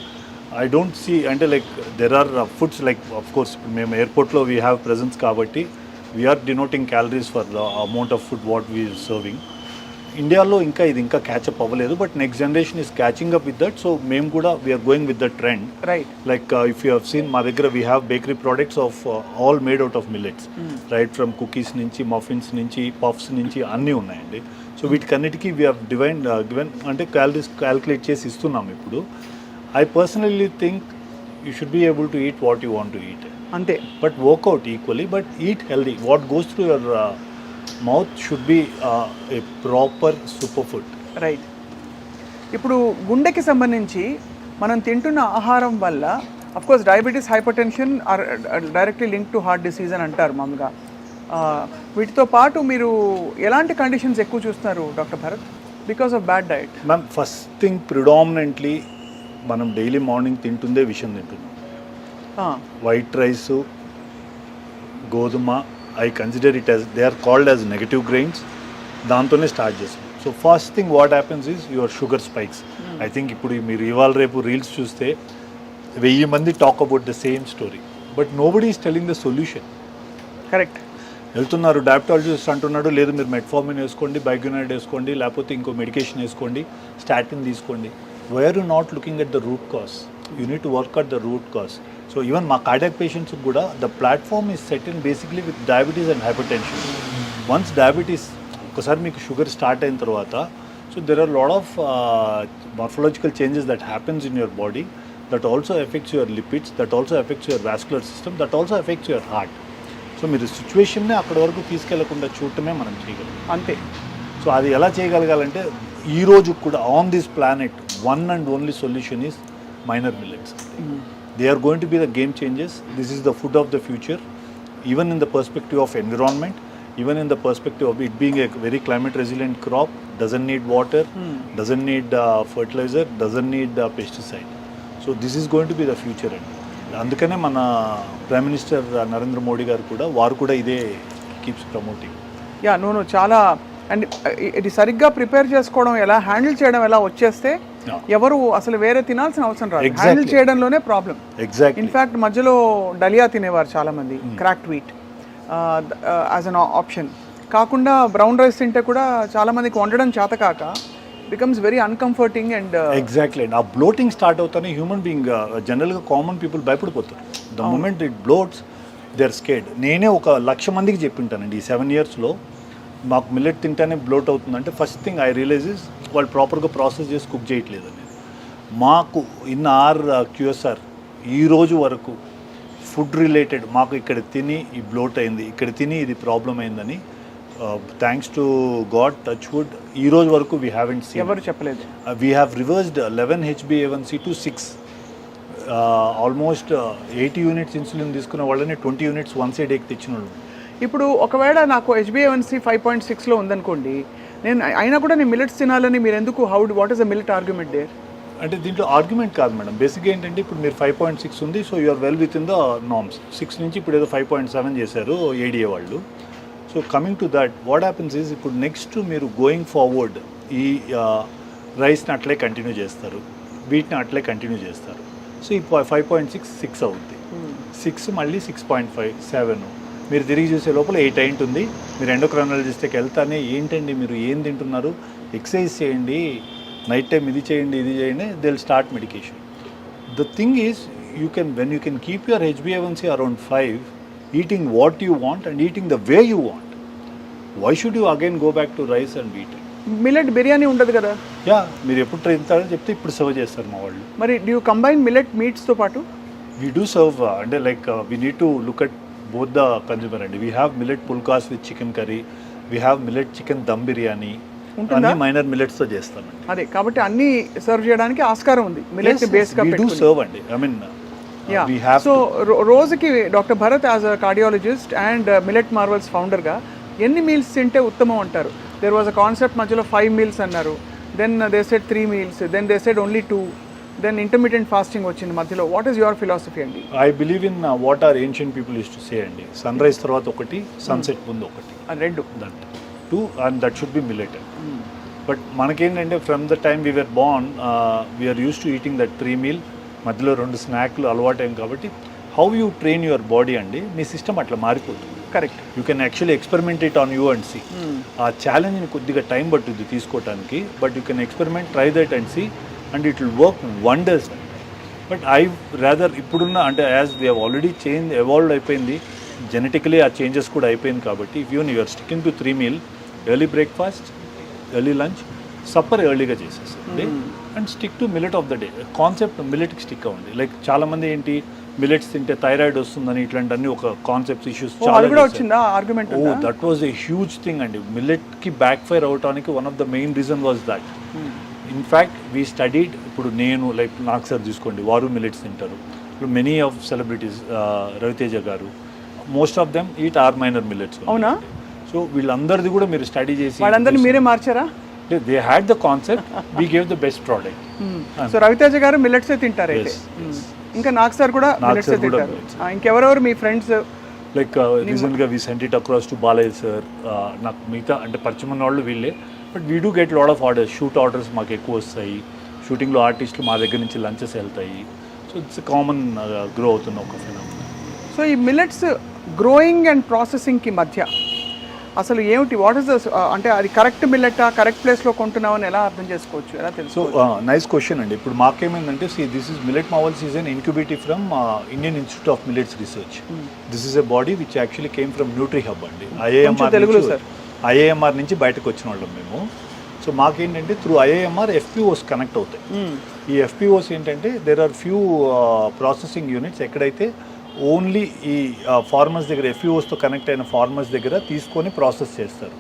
ఐ డోంట్ సీ, అంటే like there are foods like of course మేము ఎయిర్పోర్ట్లో వీ హ్యావ్ ప్రెజెన్స్ కాబట్టి we are denoting calories for the amount of food what we serving. ఇండియాలో ఇంకా ఇది ఇంకా క్యాచప్ అవ్వలేదు, but next generation is catching up with that. So మేము కూడా we are going with the trend. Right. Like if you have seen, మా దగ్గర we have bakery products of all made out of millets. Right from cookies నుంచి, మఫిన్స్ నుంచి, పఫ్స్ నుంచి అన్నీ ఉన్నాయండి. సో వీటికన్నిటికీ వీ హ్యావ్ గివెన్ అంటే క్యాలరీస్ క్యాల్కులేట్ చేసి ఇస్తున్నాం ఇప్పుడు. I personally think you should be able to eat what you want to eat. అంతే. But workout equally, but eat healthy. What goes through your mouth should be a proper super food. Right. ఇప్పుడు గుండెకి సంబంధించి మనం తింటున్న ఆహారం వల్ల of course diabetes, hyper tension are directly link to heart disease అని అంటారు మామూలుగా. వీటితో పాటు మీరు ఎలాంటి కండిషన్స్ ఎక్కువ చూస్తున్నారు doctor Bharat because of bad diet? Ma'am, first thing predominantly మనం డైలీ మార్నింగ్ తింటుందే విషయం తింటున్నాం. వైట్ రైసు, గోధుమ, I consider it as they are called as negative grains. దాంతోనే స్టార్ట్ చేస్తాం. So first thing what happens is your sugar spikes. I think ఇప్పుడు మీరు ఇవాళ రేపు రీల్స్ చూస్తే 1000 మంది talk about the same story, but nobody is telling the solution. Correct. వెళ్తున్నారు డయాబెటాలజిస్ట్ అంటున్నాడు, లేదు మీరు మెట్ఫార్మిన్ వేసుకోండి, బైగ్యునైడ్ వేసుకోండి, లేకపోతే ఇంకో మెడికేషన్ వేసుకోండి, స్టాటిన్ తీసుకోండి. Why are you not looking at the root cause? You need to work at the root cause. So even మా కార్డియాక్ పేషెంట్స్కి కూడా the platform is set in basically with diabetes and hypertension. Once diabetes ఒకసారి మీకు షుగర్ స్టార్ట్ అయిన తర్వాత, so there are lot of morphological changes that happens in your body that also affects your lipids, that also affects your vascular system, that also affects your heart. So మీరు సిచ్యువేషన్నే అక్కడి వరకు తీసుకెళ్లకుండా చూడటమే మనం చేయగలం. అంతే. సో అది ఎలా చేయగలగాలంటే ఈ రోజు కూడా on this planet one and only solution is minor millets. They are going to be the game changes. This is the food of the future, even in the perspective of environment, even in the perspective of it being a very climate resilient crop, doesn't need water, doesn't need fertilizer, doesn't need pesticide. So this is going to be the future. అందుకనే మన ప్రైమ్ మినిస్టర్ నరేంద్ర మోడీ గారు కూడా వారు కూడా ఇదే కీప్స్ ప్రమోటింగ్. యా నో చాలా. అండ్ ఇది సరిగ్గా ప్రిపేర్ చేసుకోవడం ఎలా, హ్యాండిల్ చేయడం ఎలా వచ్చేస్తే ఎవరు అసలు వేరే తినాల్సిన అవసరం రాదు. హ్యాండిల్ చేయడంలోనే ప్రాబ్లం. ఎగ్జాక్ట్లీ. ఇన్ఫ్యాక్ట్ మధ్యలో డలియా తినేవారు చాలామంది, cracked wheat as an option కాకుండా బ్రౌన్ రైస్ తింటే కూడా చాలామందికి వండడం చేత కాక becomes very uncomforting. And exactly అండి. ఆ బ్లోటింగ్ స్టార్ట్ అవుతానే హ్యూమన్ బీయింగ్ జనరల్గా కామన్ పీపుల్ భయపడిపోతారు. The moment it bloats they are scared. నేనే 1,00,000 మందికి చెప్పింటానండి ఈ 7 yearsలో మాకు మిల్లెట్ తింటానే బ్లోట్ అవుతుందంటే first thing I realise is వాళ్ళు ప్రాపర్గా ప్రాసెస్ చేసి కుక్ చేయట్లేదు అనేది. మాకు ఇన్ ఆర్ క్యూఎస్ఆర్ ఈ రోజు వరకు ఫుడ్ రిలేటెడ్ మాకు ఇక్కడ తిని ఈ బ్లోట్ అయింది, ఇక్కడ తిని ఇది ప్రాబ్లం అయిందని thanks to God touch wood ఈ రోజు వరకు వీ హ్యావెంట్ సీన్. ఎవరు చెప్పలేదు. We have reversed 11 HbA1c to 6. Almost 80 units insulin తీసుకున్న వాళ్ళని 20 units once a day తెచ్చిన వాళ్ళు. ఇప్పుడు ఒకవేళ నాకు HbA1c 5.6లో ఉందనుకోండి, నేను అయినా కూడా నేను మిల్లెట్స్ తినాలని మీరు ఎందుకు, what is the millet argument there? అంటే దీంట్లో ఆర్గ్యుమెంట్ కాదు మేడం. బేసిక్గా ఏంటంటే ఇప్పుడు మీరు 5.6 ఉంది, so you're well with in the norms. 6 నుంచి ఇప్పుడు ఏదో 5.7 చేశారు ఏడిఏ వాళ్ళు. So coming to that what happens is ఇప్పుడు నెక్స్ట్ మీరు గోయింగ్ ఫార్వర్డ్ ఈ రైస్ని అట్లే కంటిన్యూ చేస్తారు, వీటిని అట్లే కంటిన్యూ చేస్తారు. సో ఈ 5.6 6 అవుద్ది, 6 మళ్ళీ 6.5 7 మీరు తిరిగి చూసే లోపల 8 అయింటుంది. మీరు ఎండోక్రైనాలజిస్ట్కి వెళ్తానే ఏంటండి మీరు ఏం తింటున్నారు, ఎక్సర్సైజ్ చేయండి, నైట్ టైం ఇది చేయండి ఇది చేయండి, they will start medication. The thing is when you can keep your HbA1c around 5, eating what you want and eating the way you want, why should you again go back to rice and wheat? Millet biryani ఉండదు కదా. యా మీరు ఎప్పుడు తింటారని చెప్తే ఇప్పుడు సర్వ్ చేస్తారు మా వాళ్ళు. మరి డూ యూ కంబైన్ మిల్లెట్ మీట్స్తో పాటు? వీ డూ సర్వ్ అంటే like we need to look at both the consumer అండి. We have millet phulkas with chicken curry, we have millet chicken dum biryani, అన్ని మైనర్ మిల్లెట్స్తో చేస్తామండి. అదే కాబట్టి అన్ని సర్వ్ చేయడానికి ఆస్కారం ఉంది మిల్లెట్ బేస్గా పెట్టుకుని. సర్వ్ అండి. ఐ మీన్ సో రోజుకి doctor Bharat as a cardiologist and millet marvels ఫౌండర్గా ఎన్ని మీల్స్ తింటే ఉత్తమం అంటారు? దెర్ వాజ్ అ కాన్సెప్ట్ మధ్యలో 5 meals అన్నారు, then they said 3 meals, then they said only 2, then intermediate fasting వచ్చింది మధ్యలో. వాట్ ఈస్ యువర్ ఫిలాసఫీ అండి? I believe in what our ancient people used to say అండి, సన్ రైజ్ తర్వాత ఒకటి, సన్సెట్ ముందు ఒకటి, రెండు, that 2 and that should be millet. But మనకేంటంటే from the time we were born we're used to eating that 3 meal, మధ్యలో 2 స్నాక్లు అలవాటైంది. కాబట్టి how you train your body అండి, మీ సిస్టమ్ అట్లా మారిపోతుంది. Correct. You can actually experiment it on you and see. ఆ ఛాలెంజ్ని కొద్దిగా టైం పట్టుద్ది తీసుకోవడానికి, but you can experiment, try that and see, and it will work wonders. But I rather ఇప్పుడున్న అంటే as we have already evolve అయిపోయింది జెనెటికలీ, ఆ చేంజెస్ కూడా అయిపోయింది. కాబట్టి if you you're sticking to 3 meal, early breakfast, early lunch, supper ఎర్లీగా చేసేసండి, and stick to millet of the day. Concept మిల్లెట్కి స్టిక్ అవ్వండి. లైక్ చాలామంది ఏంటి మిల్లెట్స్ తింటే థైరాయిడ్ వస్తుందని ఇట్లాంటివన్నీ ఒక కాన్సెప్ట్స్ ఇష్యూస్ చాలా వచ్చిందా argument? That was A huge thing అండి. మిల్లెట్కి బ్యాక్ ఫైర్ అవడానికి one of the main reason was that. In fact we studied, ఇప్పుడు నేను లైక్ నాకు సార్ తీసుకోండి, వారు మిల్లెట్స్ తింటారు. ఇప్పుడు many of celebrities, Ravi Teja garu, most of them eat or minor millets. అవునా? సో వీళ్ళందరిది కూడా మీరు స్టడీ చేసి వాళ్ళందరినీ మీరే మార్చారా? They had the concept, we gave the best product. So Raviteja గారు మిల్లెట్సే తింటారు అయితే. ఇంకా నాగ్ సార్ కూడా మిల్లెట్సే తింటారు. ఇంకెవరెవరు మీ ఫ్రెండ్స్? లైక్ రీసెంట్గా we sent it across to Balayya sir. నాకు మిగతా అంటే పరిచయం ఉన్న వాళ్ళు వీళ్ళే. But we do get lot of orders, shoot orders మాకు ఎక్కువ వస్తాయి. షూటింగ్లో ఆర్టిస్టులు మా దగ్గర నుంచి లంచెస్ వెళ్తాయి. So so it's common grow అవుతున్న ఒక ఫినామినా. సో ఈ మిల్లెట్స్ గ్రోయింగ్ అండ్ ప్రాసెసింగ్కి మధ్య అసలు ఏమిటి, వాట్ ఇస్ ద అంటే అది కరెక్ట్ మిల్లెటా, కరెక్ట్ ప్లేస్లో కొంటున్నామని ఎలా అర్థం చేసుకోవచ్చు, ఎలా సో తెలుసు? నైస్ క్వశ్చన్ అండి. ఇప్పుడు మాకేమైందంటే this is millet marvels is an incubative from Indian institute of millets research. This is a body which actually came from nutri hub అండి. ఐఏఎంఆర్ నుంచి బయటకు వచ్చిన వాళ్ళం మేము. సో మాకేంటంటే త్రూ ఐఏఎంఆర్ ఎఫ్పిఓస్ కనెక్ట్ అవుతాయి. ఈ ఎఫ్పిఓస్ ఏంటంటే there are few processing units ఎక్కడైతే ఓన్లీ ఈ ఫార్మర్స్ దగ్గర ఎఫ్పిఓస్తో కనెక్ట్ అయిన ఫార్మర్స్ దగ్గర తీసుకొని ప్రాసెస్ చేస్తారు.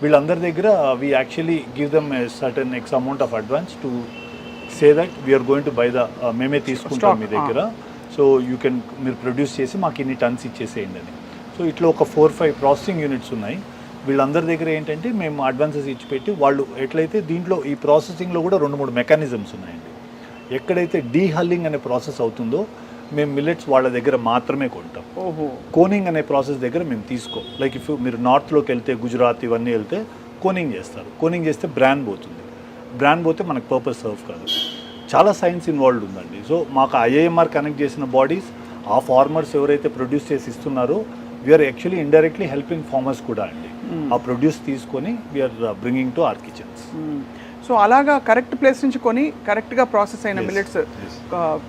వీళ్ళందరి దగ్గర we actually give them a certain x amount of advance to say that we are going to buy the మేమే తీసుకుంటాం మీ దగ్గర, సో యూ కెన్ మీరు ప్రొడ్యూస్ చేసి మాకు ఇన్ని టన్స్ ఇచ్చేసేయండి అని. సో ఇట్లా ఒక 4-5 ప్రాసెసింగ్ యూనిట్స్ ఉన్నాయి. వీళ్ళందరి దగ్గర ఏంటంటే మేము అడ్వాన్సెస్ ఇచ్చిపెట్టి వాళ్ళు ఎట్లయితే దీంట్లో ఈ ప్రాసెసింగ్లో కూడా 2-3 మెకానిజమ్స్ ఉన్నాయండి. ఎక్కడైతే డీహల్లింగ్ అనే ప్రాసెస్ అవుతుందో మేము మిల్లెట్స్ వాళ్ళ దగ్గర మాత్రమే కొంటాం. కోనింగ్ అనే ప్రాసెస్ దగ్గర మేము తీసుకో. లైక్ ఇఫ్ మీరు నార్త్లోకి వెళ్తే గుజరాత్ ఇవన్నీ వెళ్తే కోనింగ్ చేస్తారు. కోనింగ్ చేస్తే బ్రాండ్ పోతుంది. బ్రాండ్ పోతే మనకు పర్పస్ సర్వ్ కాదు. చాలా సైన్స్ ఇన్వాల్వ్డ్ ఉందండి. సో మాకు ఐఏఎంఆర్ కనెక్ట్ చేసిన బాడీస్ ఆ ఫార్మర్స్ ఎవరైతే ప్రొడ్యూస్ చేసి ఇస్తున్నారో we are actually indirectly helping farmers కూడా అండి. ఆ ప్రొడ్యూస్ తీసుకొని we are bringing to our kitchens. So అలాగా కరెక్ట్ ప్లేస్ నుంచి కొని కరెక్ట్గా ప్రాసెస్ అయిన మిల్లెట్స్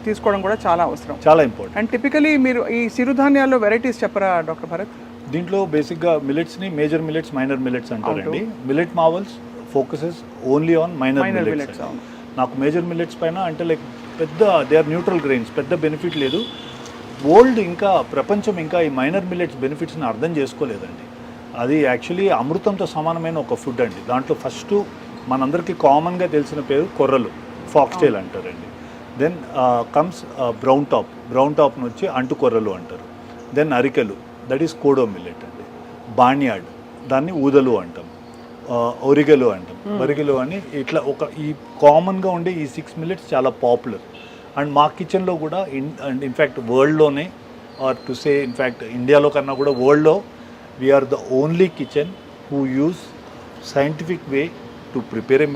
తీసుకోవడం కూడా చాలా అవసరం, చాలా ఇంపార్టెంట్. అండ్ టిపికలీ మీరు ఈ చిరుధాన్యాల్లో వెరైటీస్ చెప్పరా డాక్టర్ భరత్? దీంట్లో బేసిక్గా మిల్లెట్స్ని మేజర్ మిల్లెట్స్, మైనర్ మిల్లెట్స్ అంటారండి. Millet marvels focuses only on minor millets. నాకు మేజర్ మిల్లెట్స్ పైన అంటే లైక్ పెద్ద దే ఆర్ న్యూట్రల్ గ్రెయిన్స్, పెద్ద బెనిఫిట్ లేదు. వరల్డ్ ఇంకా ప్రపంచం ఇంకా ఈ మైనర్ మిల్లెట్స్ బెనిఫిట్స్ని అర్థం చేసుకోలేదండి. అది యాక్చువల్లీ అమృతంతో సమానమైన ఒక ఫుడ్ అండి. దాంట్లో ఫస్ట్ మనందరికీ కామన్గా తెలిసిన పేరు కొర్రలు, ఫాక్స్టైల్ అంటారండి. దెన్ కమ్స్ బ్రౌన్ టాప్ను వచ్చి అంటు కొర్రలు అంటారు. దెన్ అరికెలు, దట్ ఈస్ కోడో మిల్లెట్ అండి. బాణ్యాడ్, దాన్ని ఊదలు అంటాం. ఒరిగెలు అంటాం, ఒరిగెలు అని ఇట్లా ఒక ఈ కామన్గా ఉండే ఈ 6 మిల్లెట్స్ చాలా పాపులర్. అండ్ మా కిచెన్లో కూడా ఇన్ఫ్యాక్ట్ వరల్డ్లోనే ఆర్ టు సే ఇన్ఫ్యాక్ట్ ఇండియాలో కన్నా కూడా వరల్డ్లో we're the only kitchen who uses scientific way to prepare a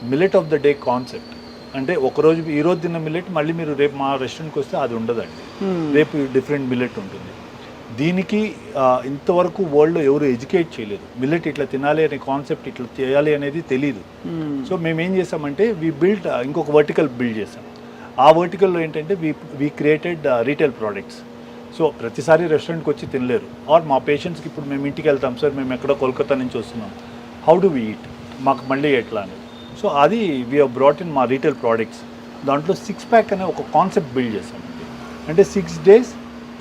millet of the day concept. అంటే ఒకరోజు ఈరోజు తిన్న మిల్లెట్ మళ్ళీ మీరు రేపు మా రెస్టారెంట్కి వస్తే అది ఉండదండి. రేపు డిఫరెంట్ మిల్లెట్ ఉంటుంది. దీనికి ఇంతవరకు వరల్డ్లో ఎవరు ఎడ్యుకేట్ చేయలేదు. మిల్లెట్ ఇట్లా తినాలి అనే కాన్సెప్ట్, ఇట్లా చేయాలి అనేది తెలియదు. సో మేము ఏం చేసామంటే ఇంకొక వర్టికల్ బిల్డ్ చేసాం. ఆ వర్టికల్లో ఏంటంటే we created retail products. So ప్రతిసారి రెస్టారెంట్కి వచ్చి తినలేరు. ఆర్ మా పేషెంట్స్కి ఇప్పుడు మేము ఇంటికి వెళ్తాం, సార్ మేము ఎక్కడో కోల్కతా నుంచి వస్తున్నాం, హౌ డు వీ ఈట్, మాకు మళ్ళీ ఎట్లా అని. సో అది వీ హ్యావ్ బ్రాట్ ఇన్ మా రీటైల్ ప్రోడక్ట్స్. దాంట్లో 6 ప్యాక్ అనే ఒక కాన్సెప్ట్ బిల్డ్ చేసామండి. అంటే 6 days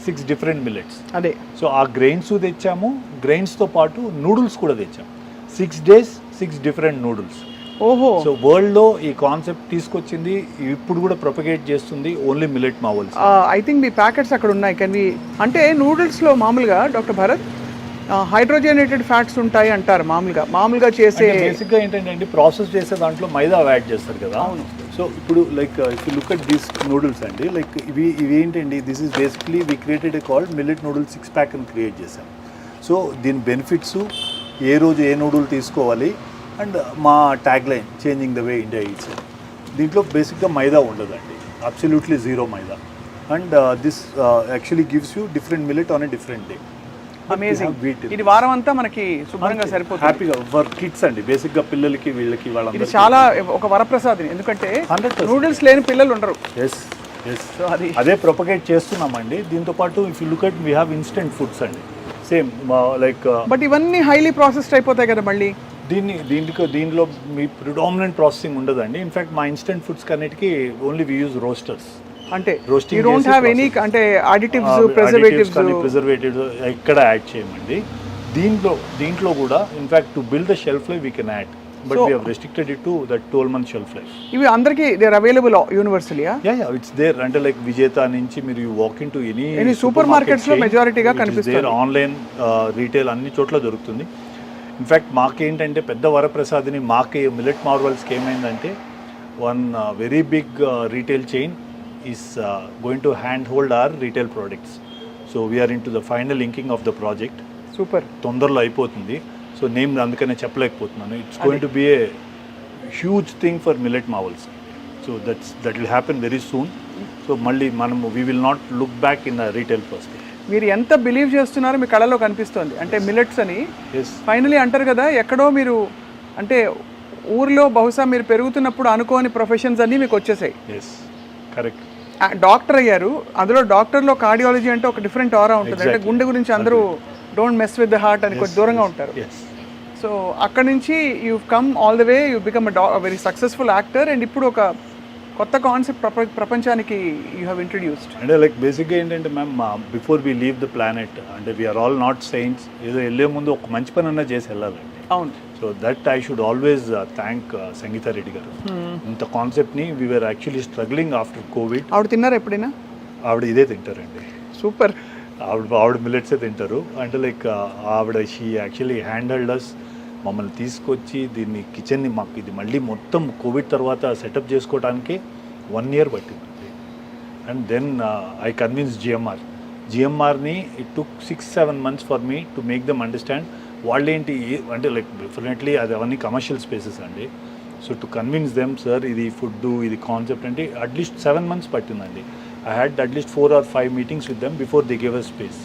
6 డిఫరెంట్ మిల్లెట్స్. అదే. సో ఆ గ్రెయిన్స్ తెచ్చాము, గ్రెయిన్స్తో పాటు నూడిల్స్ కూడా తెచ్చాము. 6 days 6 డిఫరెంట్ నూడిల్స్. ఓహో. సో వరల్డ్లో ఈ కాన్సెప్ట్ తీసుకొచ్చింది, ఇప్పుడు కూడా ప్రొపగేట్ చేస్తుంది only millet marvels. I think me packets అక్కడ ఉన్నాయి. అంటే నూడిల్స్లో మామూలుగా డాక్టర్ భరత్ హైడ్రోజనేటెడ్ ఫ్యాట్స్ ఉంటాయి అంటారు మామూలుగా చేసే. బేసిక్గా ఏంటంటే ప్రాసెస్ చేసే దాంట్లో మైదా యాడ్ చేస్తారు కదా. అవును. సో ఇప్పుడు like if you look at these noodles అండి, లైక్ ఇవి ఏంటండి, this is basically we created called millet noodles 6 pack అని క్రియేట్ చేశాం. సో దీని బెనిఫిట్స్, ఏ రోజు ఏ నూడిల్ తీసుకోవాలి, అండ్ మా tag line changing the way India eats. దీంట్లో బేసిక్గా మైదా ఉండదండి, absolutely 0 maida. And this actually gives you different millet on a different day. Amazing. ఇది వారం అంతా మనకి శుభ్రంగా సరిపోతుంది. హ్యాపీగా ఫర్ కిడ్స్ అండి, బేసిక్గా పిల్లలకి వీళ్ళకి ఇది వాళ్ళందరికీ చాలా ఒక వరప్రసాదం. ఎందుకంటే 100% నూడిల్స్ లేని పిల్లలు ఉండరు. సో అదే ప్రొపగేట్ చేస్తున్నామండి. దీంతో పాటు if you look at we have instant foods అండి, సేమ్ లైక్. బట్ ఇవన్నీ హైలీ ప్రాసెస్డ్ అయిపోతాయి కదా మళ్ళీ. దీనిలో మీ ప్రిడామినెంట్ ప్రాసెసింగ్ ఉండదండి. ఇన్ఫ్యాక్ట్ మా ఇన్స్టెంట్ ఫుడ్స్ కన్నిటికి ఓన్లీ వీ యూజ్ రోస్టర్స్. అంటే యూ డోంట్ హ్యావ్ ఎనీ అంటే అడిటివ్స్, ప్రిజర్వేటివ్స్ ఎక్కడ యాడ్ చేయమండి. దీంట్లో కూడా in fact to build the shelf life we can add, but we have restricted it to that 12 month shelf life. ఇవి అందరికీ they are available universally? Yeah it's there. అంటే లైక్ విజేత నుంచి మీరు you walk in to any supermarkets లో మెజారిటీగా కనిపిస్తుంది. ఆన్లైన్ రీటైల్ అన్ని చోట్ల దొరుకుతుంది. ఇన్ఫ్యాక్ట్ మాకేంటంటే పెద్ద వరప్రసాద్ని మాకే మిల్లెట్ మార్వల్స్కి ఏమైందంటే one very big retail chain is going to hand hold our retail products. So we're in to the final linking of the project. Super. తొందరలో అయిపోతుంది. సో నేమ్ అందుకనే చెప్పలేకపోతున్నాను. It's going to be a huge thing for millet marvels. So that will happen very soon. So మళ్ళీ మనము we will not look back in retail perspective. మీరు ఎంత బిలీవ్ చేస్తున్నారో మీ కళలో కనిపిస్తుంది. అంటే మిల్లెట్స్ అని ఎస్ ఫైనలీ అంటారు కదా, ఎక్కడో మీరు అంటే ఊర్లో బహుశా మీరు పెరుగుతున్నప్పుడు అనుకోని ప్రొఫెషన్స్ అన్నీ మీకు వచ్చేసాయి. Yes correct. డాక్టర్ అయ్యారు, అందులో డాక్టర్లో కార్డియాలజీ అంటే ఒక డిఫరెంట్ ఆరా ఉంటుంది. అంటే గుండె గురించి అందరూ don't mess with the heart అని కొంచెం దూరంగా ఉంటారు. ఎస్ సో అక్కడ నుంచి you come all the way, you become very successful actor. And ఇప్పుడు ఒక కొత్త కాన్సెప్ట్ ప్రపంచానికి యూ హ్యావ్ ఇంట్రడ్యూస్డ్. అంటే లైక్ బేసిక్గా ఏంటంటే ma'am, before we leave the planet అంటే వీఆర్ ఆల్ నాట్ సైన్స్, ఏదో వెళ్ళే ముందు ఒక మంచి పని అన్నా చేసి వెళ్ళాలండి. అవును. So that I should always thank Sangeetha Reddy garu. ఇంత కాన్సెప్ట్ని we're actually struggling after Covid. ఆవిడ తిన్నారా ఎప్పుడైనా? ఆవిడ ఇదే తింటారండి, సూపర్. ఆవిడ మిల్లెట్సే తింటారు. అంటే లైక్ ఆవిడ షీ యాక్చువల్లీ హ్యాండిల్డ్ అస్, మమ్మల్ని తీసుకొచ్చి దీన్ని కిచెన్ని మాకు ఇది మళ్ళీ మొత్తం కోవిడ్ తర్వాత సెటప్ చేసుకోవడానికి 1 year పట్టింది. అండ్ దెన్ ఐ కన్విన్స్ జిఎంఆర్ని it took 6-7 months for me to make them understand. వాళ్ళేంటి అంటే లైక్ డెఫినెట్లీ అది అవన్నీ కమర్షియల్ స్పేసెస్ అండి. So to convince them, sir ఇది ఫుడ్ ఇది కాన్సెప్ట్ అంటే అట్లీస్ట్ 7 months పట్టిందండి. I had at least 4 or 5 meetings with them before they gave us space.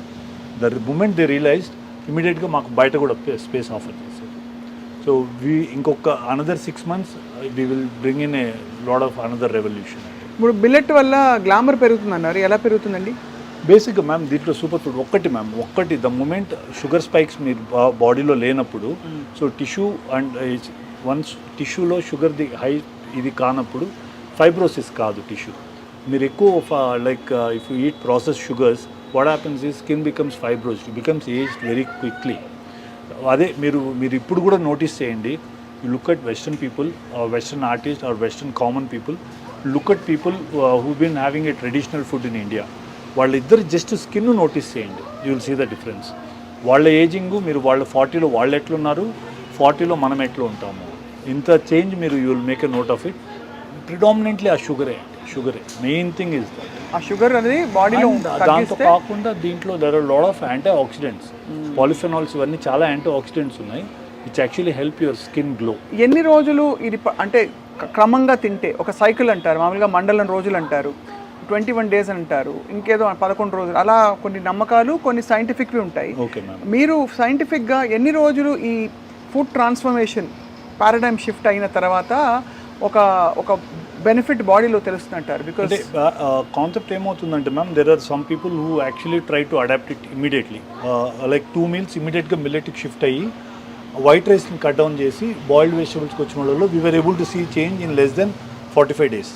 The moment they realized, ఇమీడియట్గా మాకు బయట కూడా స్పేస్ ఆఫర్ చేశారు. సో ఇంకొక another 6 months we will bring in a lot of another revolution. ఇప్పుడు బిల్లెట్ వల్ల గ్లామర్ పెరుగుతుందన్నారు, ఎలా పెరుగుతుందండి? బేసిక్గా మ్యామ్ దీంట్లో సూపర్ ఫుడ్ ఒక్కటి ద మూమెంట్ షుగర్ స్పైక్స్ మీరు బాడీలో లేనప్పుడు, సో టిష్యూ అండ్ వన్స్ టిష్యూలో షుగర్ ది హై ఇది కానప్పుడు ఫైబ్రోసిస్ కాదు టిష్యూ. మీరు ఎక్కువ like if you eat process sugars, what happens ఈ skin becomes fibrosed, becomes aged very quickly. అదే మీరు ఇప్పుడు కూడా నోటీస్ చేయండి, you look at western people, western artist or western common people, look at people who been having a traditional food in India. వాళ్ళిద్దరు జస్ట్ స్కిన్ నోటీస్ చేయండి, you will see the difference. వాళ్ళ ఏజింగ్ మీరు వాళ్ళ 40లో వాళ్ళు ఎట్లున్నారు, 40లో మనం ఎట్లా ఉంటాము, ఇంత చేంజ్ మీరు you will make a note of it. Predominantly ఆ షుగరే మెయిన్ థింగ్ ఇస్ దట్. ఆ షుగర్ అనేది బాడీలో దాంతో కాకుండా దీంట్లో there are lot of antioxidants, polyphenols, ఇవన్నీ చాలా యాంటీ ఆక్సిడెంట్స్ ఉన్నాయి which actually help your skin glow. ఎన్ని రోజులు ఇది అంటే క్రమంగా తింటే ఒక సైకిల్ అంటారు, మామూలుగా మండలం రోజులు అంటారు, 21 days అంటారు, ఇంకేదో 11 రోజులు, అలా కొన్ని నమ్మకాలు కొన్ని సైంటిఫిక్వి ఉంటాయి. Okay ma'am. మీరు సైంటిఫిక్గా ఎన్ని రోజులు ఈ ఫుడ్ ట్రాన్స్ఫర్మేషన్ పారాడైమ్ షిఫ్ట్ అయిన తర్వాత ఒక బెనిఫిట్ బాడీలో తెలుస్తుంటారు? బికాజ్ కాన్సెప్ట్ ఏమవుతుందంటే ma'am, there are some people who actually try to adapt it immediately. Like 2 meals ఇమీడియట్గా మిల్లెట్కి షిఫ్ట్ అయ్యి వైట్ రైస్ని కట్ డౌన్ చేసి బాయిల్డ్ వెజిటబుల్స్కి వచ్చిన వాళ్ళలో we were able to see change in less than 45 days.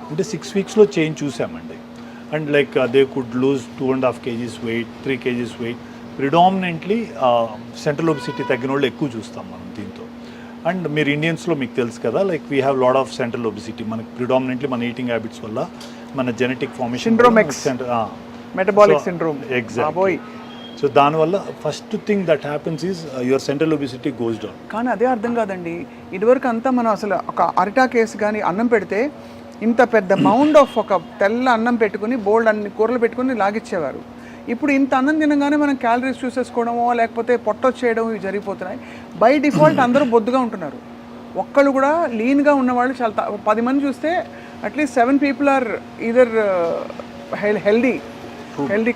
అంటే 6 weeksలో చేంజ్ చూసామండి. And like they could lose 2.5 kgs weight, 3 kgs weight. Predominantly central obesity తగ్గిన వాళ్ళు ఎక్కువ చూస్తాం మనం దీంతో. అండ్ మీరు ఇండియన్స్లో మీకు తెలుసు కదా, like we have lot of central obesity. మనకి ప్రిడామినెంట్లీ మన ఈటింగ్ హ్యాబిట్స్ వల్ల మన genetic formation metabolic syndrome. Exactly. So దానివల్ల first thing that happens is your central obesity goes down. కానీ అదే అర్థం కాదండి, ఇదివరకు అంతా మనం అసలు ఒక అరిటా కేసు కానీ అన్నం పెడితే ఇంత పెద్ద మౌండ్ ఆఫ్ ఒక తెల్ల అన్నం పెట్టుకుని బోల్డ్ అన్ని కూరలు పెట్టుకుని లాగిచ్చేవారు. ఇప్పుడు ఇంత అన్నం తినగానే మనం క్యాలరీస్ చూసేసుకోవడమో లేకపోతే పొట్టొచ్చేయడం ఇవి జరిగిపోతున్నాయి. బై డిఫాల్ట్ అందరూ బొద్దుగా ఉంటున్నారు. ఒక్కళ్ళు కూడా లీన్గా ఉన్నవాళ్ళు చాలా 10 మంది చూస్తే at least 7 people are either healthy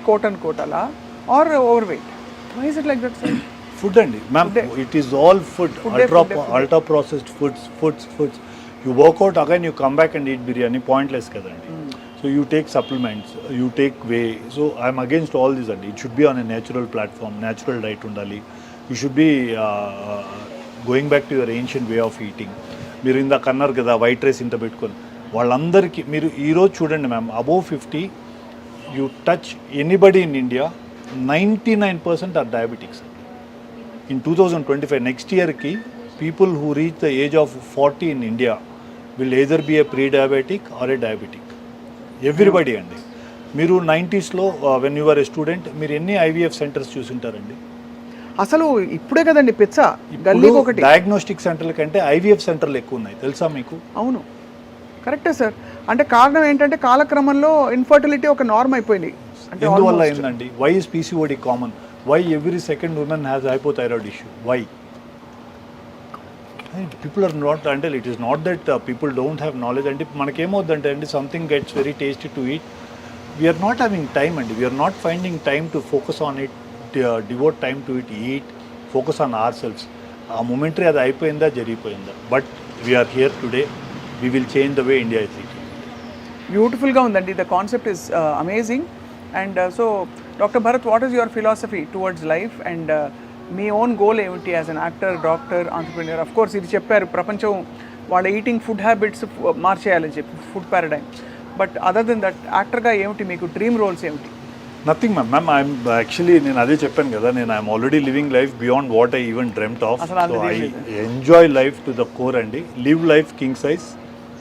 coat and coat అలా or overweight. Why is it like that sir? Food అండి ma'am, it is all food, ultra processed foods. You workout again you come back and eat biryani, pointless కదండి. So you take supplements, you take whey. So I'm against all this అండి. It should be on a natural platform, natural diet ఉండాలి. You should be going back to your ancient way of eating. మీరు ఇందాక అన్నారు కదా వైట్ రైస్ ఇంత పెట్టుకొని, వాళ్ళందరికీ మీరు ఈరోజు చూడండి ma'am, above 50 you touch anybody in India 99% are diabetics. In 2025 next ఇయర్కి people who reach the age of 40 in India will either be a pre-diabetic or a diabetic. Everybody అండి. మీరు 90sలో when you were a student మీరు ఎన్ని IVF సెంటర్స్ చూసుంటారండి? అసలు ఇప్పుడే కదండి పిచ్చ గల్లీకి ఒకటి. డయాగ్నోస్టిక్ సెంటర్ల కంటే IVF సెంటర్లు ఎక్కువ ఉన్నాయి తెలుసా మీకు? అవును, కరెక్టే సార్. అంటే కారణం ఏంటంటే కాలక్రమంలో ఇన్ఫర్టిలిటీ ఒక నార్మ్ అయిపోయింది. అంటే ఎందువల్ల అయిందండి? Why is PCOD common? Why every second women has hypothyroid issue? Why? People are not అంటే it is not that people don't have knowledge అంటే మనకేమవుతుందంటే అండి something gets very tasty to eat we're not having time అండి we're not finding time to focus on it devote time to it eat focus on our selves ఆ మొమెంటరీ అది అయిపోయిందా జరిగిపోయిందా but we're here today we will change the way India is eating. బ్యూటిఫుల్గా ఉందండి. The concept is amazing. And so doctor Bharat, what is your philosophy towards life and మీ ఓన్ గోల్ ఏమిటి as an actor, doctor, entrepreneur? Of course ఇది చెప్పారు, ప్రపంచం వాళ్ళ ఈటింగ్ ఫుడ్ హ్యాబిట్స్ మార్చేయాలని చెప్పి, food paradigm. But other than that యాక్టర్గా ఏమిటి మీకు డ్రీమ్ రోల్స్ ఏమిటి? నథింగ్ మ్యామ్ ఐఎమ్ యాక్చువల్లీ నేను అదే చెప్పాను కదా, నేను I'm already living life beyond what I even dreamt of. అసలు so I enjoy life to the core అండి. Live life king size.